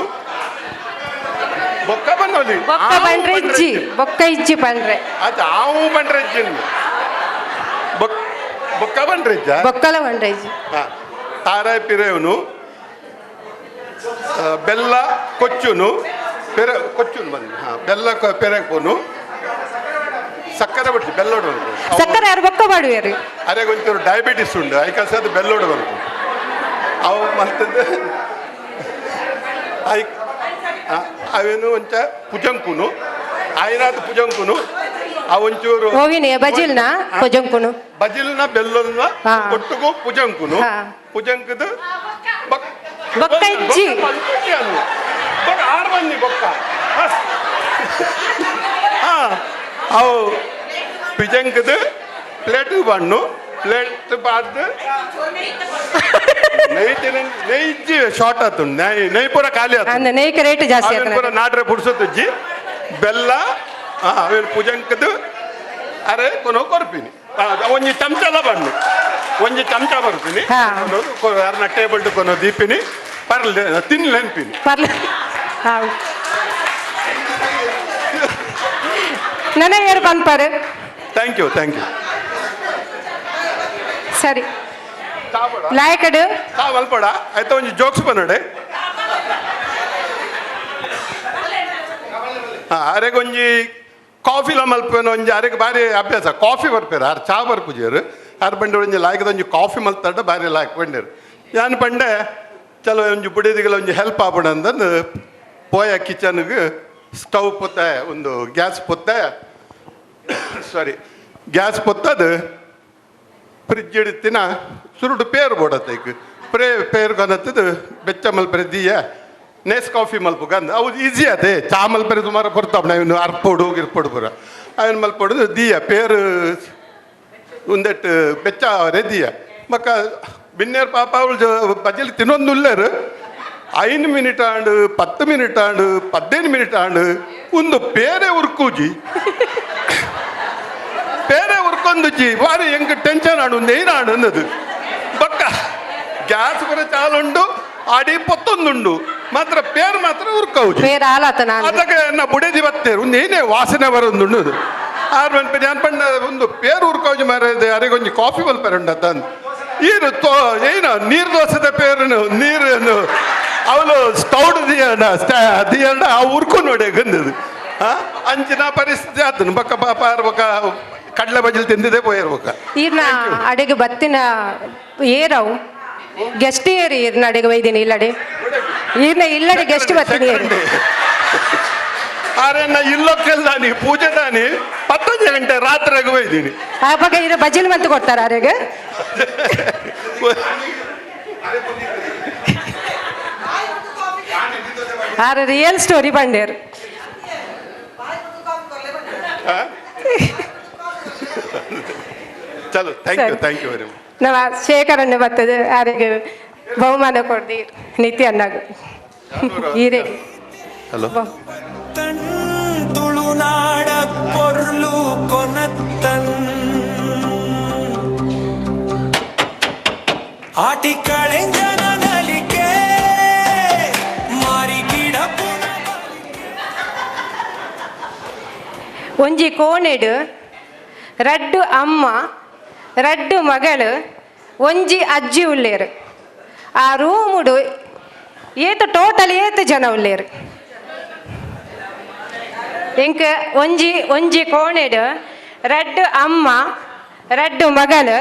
ಬೊಕ್ಕ ಬನ್ನೋಲಿ ಬೊಕ್ಕ ಪಂಡ್ರೆ ಇಜ್ಜಿ ಬೊಕ್ಕ ಇಜ್ಜಿ ಪಂಡ್ರೆ ಅದು ಆವು ಪಂಡ್ರಜ್ಜಿನ ಬೊಕ್ಕ ಪಂಡ್ರಜ್ಜ ಬೊಕ್ಕಲ ಪಂಡ್ರೆ ಇಜ್ಜಿ ತಾರಾಯಿ ಪಿರೆವನು ಬೆಲ್ಲ ಕೊಚ್ಚುನು ಕೊಚ್ಚುನು ಬಂದು ಬೆಲ್ಲ ಪೆರೆಪುನು ಸಕ್ಕರೆ ಬಿಟ್ಟು ಬೆಲ್ಲೋಡು ಬಂತು ಸಕ್ಕರೆ ಯಾರು ಬೊಕ್ಕ ಮಾಡುವೇರು ಅರೆ ಒಂಚೂರು ಡಯಾಬಿಟಿಸ್ ಉಂಡು ಐಕಲ್ಸದು ಬೆಲ್ಲೋಡು ಬಂತು ಅವು ಮತ್ತದ ಅವೇನು ಒಂಚ ಪುಜಂಕುನು ಆಯ್ನಾದ ಪುಜಂಕುನು ಅವೊಂಚೂರು ಹೋವಿನಿ ಬಜಿಲ್ನ ಪುಜಂಕುನು ಬಜಿಲ್ನ ಬೆಲ್ಲನ ಒಟ್ಟಿಗೂ ಪುಜಂಕುನು ಪುಜಂಕದ ಬೊಕ್ಕ ಇಜ್ಜಿ ಆರು ಬನ್ನಿ ಬೊಕ್ಕ ಅವು ಪಿಜಂಕದ ಪ್ಲೇಟ್ ಬಣ್ಣು ಪ್ಲೇಟ್ ಬಾರ್ದು ನೈಜ್ಜಿ ಶಾರ್ಟ್ ಆತು ನೈ ಪೂರ ಖಾಲಿ ಆತು ನೈಕ ರೇಟ್ ಜಾಸ್ತಿ ಪೂರ ನಾಡ್ರೆ ಪುಡ್ಸೋತಜ್ಜಿ ಬೆಲ್ಲ ಅವೇನು ಪುಜಂಕದ ಅರೆ ಕೊನೋ ಕೊರ್ಪಿನಿ ಒಂಜಿ ಚಮಚಲ ಬಣ್ಣು ಒಂಜಿ ಚಮಚ ಬರ್ತೀನಿ ಯಾರನ್ನ ಟೇಬಲ್ ಕೊನೋ ದೀಪಿನಿ ಪರ್ಲೆ ತಿನ್ಲೆನ್ಪಿನಿ ಪರ್ಲೆ ನನಗೆ ಯಾರು ಬಂದ್ಪಾರು ಥ್ಯಾಂಕ್ ಯು ಸರಿ ಲಾಯಕಡು ಮಲ್ಪಡ ಆಯ್ತಾ ಒಂಜಿ ಜೋಕ್ಸ್ ಬಂದಡೆ ಅರೆಗೆ ಒಂಜಿ ಕಾಫಿಲ ಮಲ್ಪೇನು ಒಂಜಿ ಅರೆಗೆ ಬಾರಿ ಅಭ್ಯಾಸ ಕಾಫಿ ಬರ್ಪೇರು ಆರು ಚಾ ಬರ್ಪುಜೇರು ಆರು ಬಂಡೆ ಒಂಜಿ ಲಾಯ್ಕದ ಒಂಜಿ ಕಾಫಿ ಮಲ್ತಾಡ ಬಾರಿ ಲಾಯ್ಕ್ ಬಂಡೇರು ಯಾನ್ ಪಂಡೆ ಚಲೋ ಒಂಜಿ ಬುಡಿದಿಗೆಲ್ಲ ಒಂಜಿ ಹೆಲ್ಪ್ ಆಗ್ಬಿಡ ಅಂತಂದು ಪೋಯ ಕಿಚನ್ಗೆ ಸ್ಟವ್ ಪೊತ್ತೆ ಒಂದು ಗ್ಯಾಸ್ ಪೊತ್ತೆ ಗ್ಯಾಸ್ ಪೊತ್ತದು ಫ್ರಿಜ್ ಇಡ್ತಿನ ಸುರುಡು ಪೇರು ಬೋಡತ್ತೈಕ್ ಪೇರು ಕನತ್ತದು ಬೆಚ್ಚ ಮಲ್ಪರೆ ದೀಯ ನೆಸ್ ಕಾಫಿ ಮಲ್ಪು ಗಂಧ ಅವು ಈಸಿ ಅದೇ ಚಾ ಮಲ್ಪರೆ ಸುಮಾರು ಬರ್ತಾವ ನಾವಿನ್ನು ಅರ್ಪೋಡು ಗಿರ್ಪೋಡು ಪುರ ಅವನು ಮಲ್ಪೊಡು ದೀಯ ಪೇರು ಒಂದೆಟ್ಟು ಬೆಚ್ಚ ದೀಯ ಮಕ್ಕ ಬಿನ್ನೇರು ಪಾಪ ಅವಳು ಬಜ್ಜಲಿ ತಿನ್ನೊಂದು ಉಳ್ಳೇರು 5 ಮಿನಿಟ್ ಆಂಡು 10 ಮಿನಿಟ್ ಆಂಡು 15 ಮಿನಿಟ್ ಆಂಡು ಒಂದು ಪೇರೆ ಉರ್ಕೂಜಿ ಪೇರೆ ಉರ್ಕೊಂದುಜಿ ಬಾರಿ ಎಂಗ್ ಟೆನ್ಷನ್ ಆಡು ಒಂದು ಏನಾಡು ಅನ್ನೋದು ಬಕ್ಕ ಗ್ಯಾಸ್ ಬರ ಚಾಲುಂಡು ಅಡಿ ಪೊತ್ತೊಂದುಂಡು ಮಾತ್ರ ಪೇರು ಮಾತ್ರ ಉರ್ಕೌಜಿ ಅದಕ್ಕೆ ನಾ ಬುಡೇದಿ ಬತ್ತೇರು ಒಂದು ಏನೇ ವಾಸನೆ ಬರೋದು ಆರು ಮನ್ಪೆ ನಾನು ಪಂಡ ಒಂದು ಪೇರು ಉರ್ಕೌಜಿ ಮಾರದೆ ಅರೆಗೊಂಜಿ ಕಾಫಿ ಮಲ್ಪೇರು ಉಂಡತ್ತ ಈರು ಏನ ನೀರು ದೋಸದ ಪೇರನು ನೀರನ್ನು ಅವಳು ಸ್ಟೌಡ್ ದಿಯಣ್ಣ ಆ ಉರ್ಕು ನೋಡಿ ಗಂದದು ಅಂಚಿನ ಪರಿಸ್ಥಿತಿ ಆತನು ಬಕ್ಕ ಪಾಪ ಬಕ್ಕ ಕಡ್ಲೆ ಬಜ್ಜಲ್ ತಿಂದಿದೆ ಪೋಯಿರ್ಬೇಕ ಈರ್ನ ಅಡೆಗೆ ಬತ್ತಿನ ಏರವು ಗೆಸ್ಟ್ ಏರಿ ಈರ್ನ ಅಡೆಗೆ ಒಯ್ದೀನಿ ಇಲ್ಲಡೆ ಈರ್ನ ಇಲ್ಲಡೆ ಗೆಸ್ಟ್ ಬತ್ತೀನಿ ಏರಿ ಆರೆನ್ನ ಇಲ್ಲೊಕ್ಕೆಲ್ದಾನಿ ಪೂಜೆ ದಾನಿ 15 ಗಂಟೆ ರಾತ್ರಿಗೆ ಒಯ್ದೀನಿ ಆ ಬಗ್ಗೆ ಇರೋ ಬಜ್ಜಿಲ್ ಮಂತ್ ಕೊಡ್ತಾರ ಆರೆಗೆ ಆರ ರಿಯಲ್ ಸ್ಟೋರಿ ಬಂಡೇರು ಚಲೋ ಥ್ಯಾಂಕ್ ಯು ವೆರಿ ಮಚ್ ನಾವು ಶೇಖರಣ್ಣ ಬರ್ತದೆ ಆರೆಗೆ ಬಹುಮಾನ ಕೊಡ್ದಿ ನಿತ್ಯ ಅನ್ನಾಗ ಹೀರೆ ಹಲೋ ತುಳುನಾಡ ಪೊರ್ಲು ಕೊನತ್ತನ್ ಆಟಿ ಕಳೆಂಜನ ನಲಿಕೆ ಮಾರಿ ಗಿಡ ಒಂಜಿ ಕೋಣೆಡು ರಡ್ಡು ಅಮ್ಮ ರಡ್ಡು ಮಗಳು ಒಂಜಿ ಅಜ್ಜಿ ಉಳ್ಳೇರು ಆ ರೂಮುಡು ಏತು ಟೋಟಲ್ ಏತು ಜನ ಉಳ್ಳೇರು ಎಂಕ ಒಂಜಿ ಕೋಣೆಡು ರಡ್ಡು ಅಮ್ಮ ರಡ್ಡು ಮಗಳು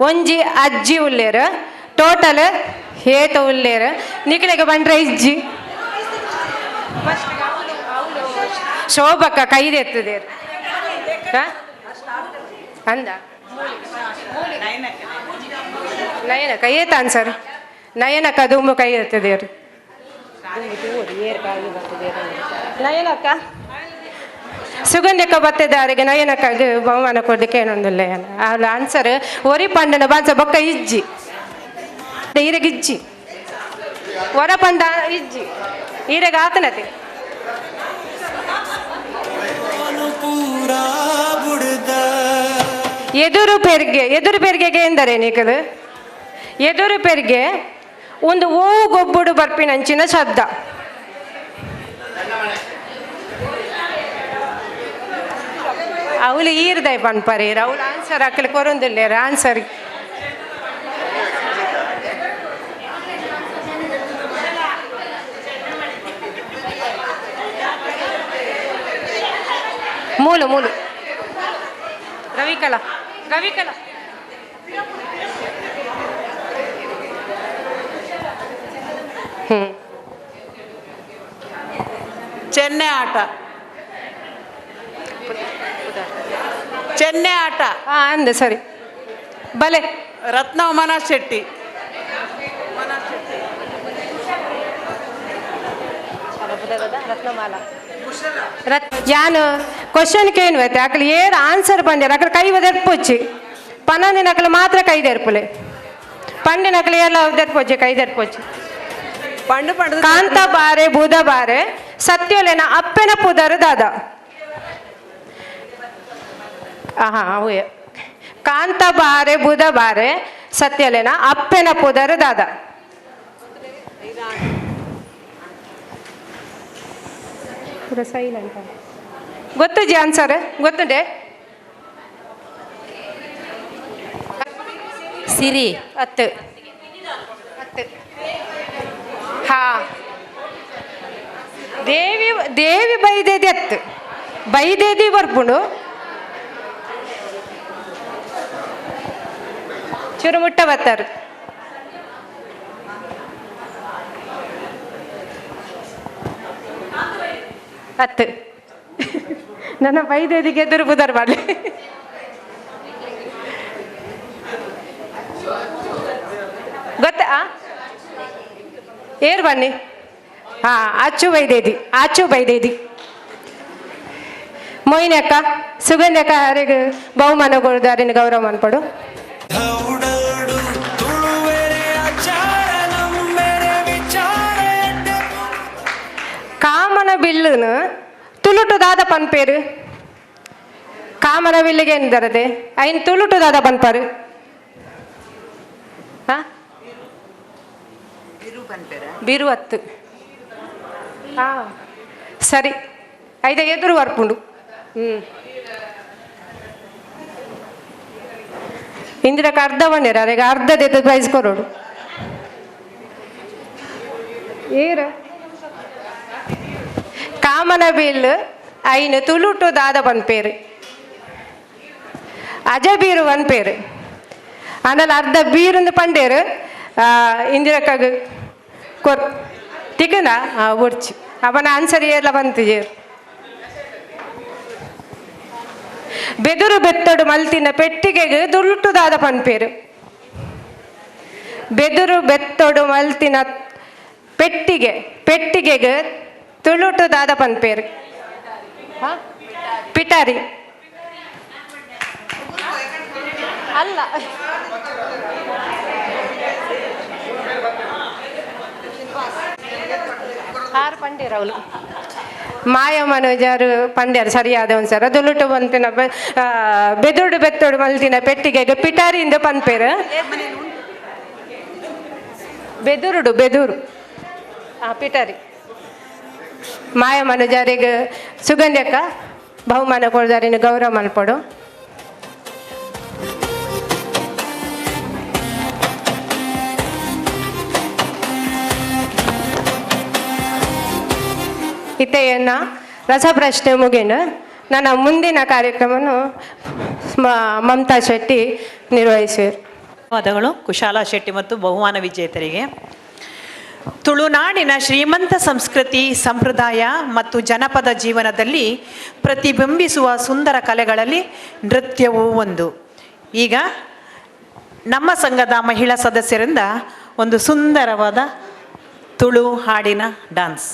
ಒಂಜಿ ಅಜ್ಜಿ ಉಳ್ಳೇರು ಟೋಟಲ್ ಏತ ಉಳ್ಳೇರು ನಿಕ್ಲೆಗೆ ಬಂಡ್ರೆ ಇಜ್ಜಿ ಶೋಭಕ್ಕ ಕೈದೆತ್ತದೆ ಅಂದ ನಯನಕ್ಕ ಏತ ಆನ್ಸರ್ ನಯನಕ್ಕ ದುಂಬು ಕೈ ಎತ್ತದೆ ನಯನಕ್ಕ ಸುಗಂಧಕ್ಕ ಬತ್ತಿದಾರಿಗೆ ನಯನಕ್ಕ ಬಹುಮಾನ ಕೊಡ್ಲಿಕ್ಕೆ ಏನೊಂದಿಲ್ಲ ಅಲ್ಲ ಆನ್ಸರ್ ಒರಿ ಪಂಡನ ಬಾಂಸ ಬೊಕ್ಕ ಇಜ್ಜಿ ಈರೆಗೆ ಇಜ್ಜಿ ಹೊರ ಪಂಡ ಇಜ್ಜಿ ಈರೆಗೆ ಆತನತೆ ಎದುರು ಪೆರ್ಗೆಗೆ ಎಂದರೆ ನೀಕದು ಎದುರು ಪೆರ್ಗೆ ಒಂದು ಓ ಗೊಬ್ಬುಡು ಬರ್ಪಿನಂಚಿನ ಶಬ್ದ ಅವಳು ಈರ್ದೈ ಪನ್ಪರೇರು ಅವಳು ಆನ್ಸರ್ ಹಾಕಲಿ ಕೊರೊಂದಿಲ್ಲೇರ ಆನ್ಸರ್ ಮೂಲು ಮೂಲು ಗವಿಕಲ ಚೆನ್ನೆ ಆಟ ಅಂದ ಸರಿ ಬಲೆ ರತ್ನ ಮನೋಜ್ ಶೆಟ್ಟಿ ಯಾನು ಕ್ವಶನ್ ಕೇನ್ವತ್ತೆ ಅಕಲ್ ಏರು ಆನ್ಸರ್ ಬಂದಿರ ಅಕಲ್ ಕೈ ಒದೆರ್ಪೊಚ್ಚಿ ಪನ್ನೊಂದಿನ ಅಕಲ್ ಮಾತ್ರ ಕೈ ತೆರ್ಪುಲೆ ಪಂಡಿನ ಅಕಲ್ ಎಲ್ಲ ಒದೆರ್ಪೊಚ್ಚಿ ಕೈ ತೆರ್ಪೊಚ್ಚಿ ಪಂಡು ಪಂಡು ಕಾಂತ ಬಾರೆ ಬುಧ ಬಾರೆ ಸತ್ಯೋಲೆನ ಅಪ್ಪೆನ ಪುದರ್ ದಾದ ಅವೇ ಕಾಂತ ಬಾರೆ ಬುಧ ಬಾರೆ ಸತ್ಯಲೆನ ಅಪ್ಪೆನ ಪುದರ್ ದಾದ ಗೊತ್ತುಜಿ ಆನ್ಸರ್ ಗೊತ್ತುಂಡೆ ಸಿರಿ ಹತ್ತು ಹಾ ದೇವಿ ಬೈದೇದಿ ಹತ್ತು ಬೈದೇದಿ ಬರ್ಪುಂಡು ಚುರುಮುಟ್ಟ ಬತ್ತಾರು ಹತ್ತು ನನ್ನ ಬೈದೇದಿಗೆ ಎದುರು ಬುದರ್ ಮಾಡಲಿ ಗೊತ್ತಾ ಏರ್ ಬನ್ನಿ ಅಚ್ಚು ಬೈದೇದಿ ಮೊಯ್ನಿ ಅಕ್ಕ ಸುಗಂಧಿ ಅಕ್ಕ ಯಾರಿಗೆ ಬಹುಮಾನ ಕೊಡುದಾರಿನ ಗೌರವ ಮಾಡ್ಕೊಡು ಕಾಮನ ಬಿಲ್ಲುನು ತುಳುಟು ದಾದ ಪನ್ಪೇರು ಕಾಮನ ಬಿಲ್ಲಿಗೆ ಎಂದರದೆ ಐನ್ ತುಳುಟು ದಾದ ಪನ್ಪಾರು ಬಿರು ಹತ್ತು ಸರಿ ಐದ ಎದುರು ಬರ್ಪುಂಡು ಇಂದಿರಕ್ಕೆ ಅರ್ಧ ಬಂದಿರ ಅದಕ್ಕೆ ಅರ್ಧದ ಪ್ರೈಸ್ ಕೊರೋಡು ಏರ ಕಾಮನ ಬಿಲ್ಲು ಐನು ತುಳುಟು ದಾದ ಪನ್ಪೇರು ಅಜ ಬೀರು ಪನ್ಪೇರು ಆಮೇಲೆ ಅರ್ಧ ಬೀರುಂದು ಪಂಡೇರು ಇಂದಿರಕ್ಕಾಗ ಕೊರ್ ತಿಕ್ಕನ ಒಡ್ಚಿ ಅವನ ಆನ್ಸರ್ ಎಲ್ಲ ಬಂತು ಜೇರು ಬೆದುರು ಬೆತ್ತಡು ಮಲ್ತಿನ ಪೆಟ್ಟಿಗೆಗೆ ತುಳುಟು ದಾದ ಪನ್ಪೇರು ಬೆದುರು ಬೆತ್ತಡು ಮಲ್ತಿನ ಪೆಟ್ಟಿಗೆಗೆ ತುಳುಟು ದಾದ ಪನ್ಪೇರು ಪಿಟಾರಿ ಅಲ್ಲ ಆರು ಪಂಡೇರವಳು ಮಾಯ ಮನೋಜರು ಪಂಡ್ಯರು ಸರಿಯಾದ ಒಂದ್ಸರ ದುಲುಟು ಬಂತಿನ ಬೆದುಡು ಬೆತ್ತಡು ಮಲ್ತಿನ ಪೆಟ್ಟಿಗೆಗೆ ಪಿಟಾರಿಯಿಂದ ಪನ್ಪೇರು ಬೆದೂರು ಪಿಟಾರಿ ಮಾಯ ಮನೋಜರಿಗೆ ಸುಗಂಧಿ ಅಕ್ಕ ಬಹುಮಾನ ಕೊಡ್ದಾರಿನ ಗೌರವ ಮಲ್ಪಡು ಇತೆಯನ್ನ ರಸಪ್ರಶ್ನೆ ಮುಗಿನು ನನ್ನ ಮುಂದಿನ ಕಾರ್ಯಕ್ರಮವನ್ನು ಮಮತಾ ಶೆಟ್ಟಿ ನಿರ್ವಹಿಸುವರು. ಧನ್ಯವಾದಗಳು ಕುಶಾಲ ಶೆಟ್ಟಿ ಮತ್ತು ಬಹುಮಾನ ವಿಜೇತರಿಗೆ. ತುಳುನಾಡಿನ ಶ್ರೀಮಂತ ಸಂಸ್ಕೃತಿ, ಸಂಪ್ರದಾಯ ಮತ್ತು ಜನಪದ ಜೀವನದಲ್ಲಿ ಪ್ರತಿಬಿಂಬಿಸುವ ಸುಂದರ ಕಲೆಗಳಲ್ಲಿ ನೃತ್ಯವೂ ಒಂದು. ಈಗ ನಮ್ಮ ಸಂಘದ ಮಹಿಳಾ ಸದಸ್ಯರಿಂದ ಒಂದು ಸುಂದರವಾದ ತುಳು ಹಾಡಿನ ಡ್ಯಾನ್ಸ್.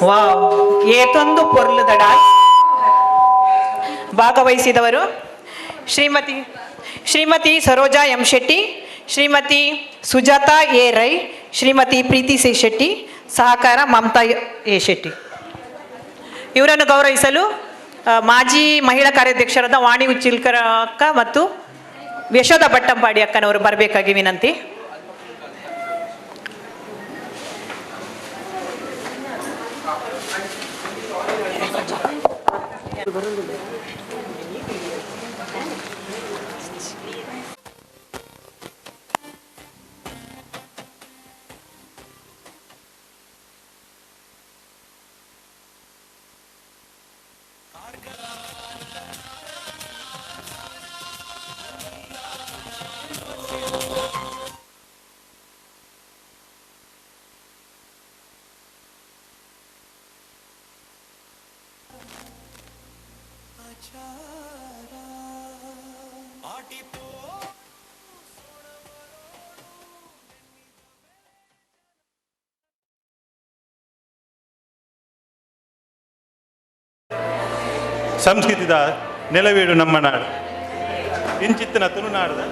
ವಾವ್, ಏತೊಂದು ಪೊರ್ಲುದ ಡಾನ್ಸ್. ಭಾಗವಹಿಸಿದವರು Shrimati Saroja M Shetty, Shrimati Sujatha A Rai, Shrimati Preethi C Shetty, ಸಹಕಾರ ಮಮತಾ ಎ ಶೆಟ್ಟಿ. ಇವರನ್ನು ಗೌರವಿಸಲು ಮಾಜಿ ಮಹಿಳಾ ಕಾರ್ಯಾಧ್ಯಕ್ಷರಾದ ವಾಣಿ ಉಚ್ಚಿಲ್ಕರ್ ಅಕ್ಕ ಮತ್ತು ಯಶೋಧ ಭಟ್ಟಂಪಾಡಿ ಅಕ್ಕನವರು ಬರಬೇಕಾಗಿ ವಿನಂತಿ. ಸಂಸ್ಕೃತಿದ ನೆಲವೀಡು ನಮ್ಮ ನಾಡು ಇಂಚಿತ್ತಿನ ತುಳುನಾಡದ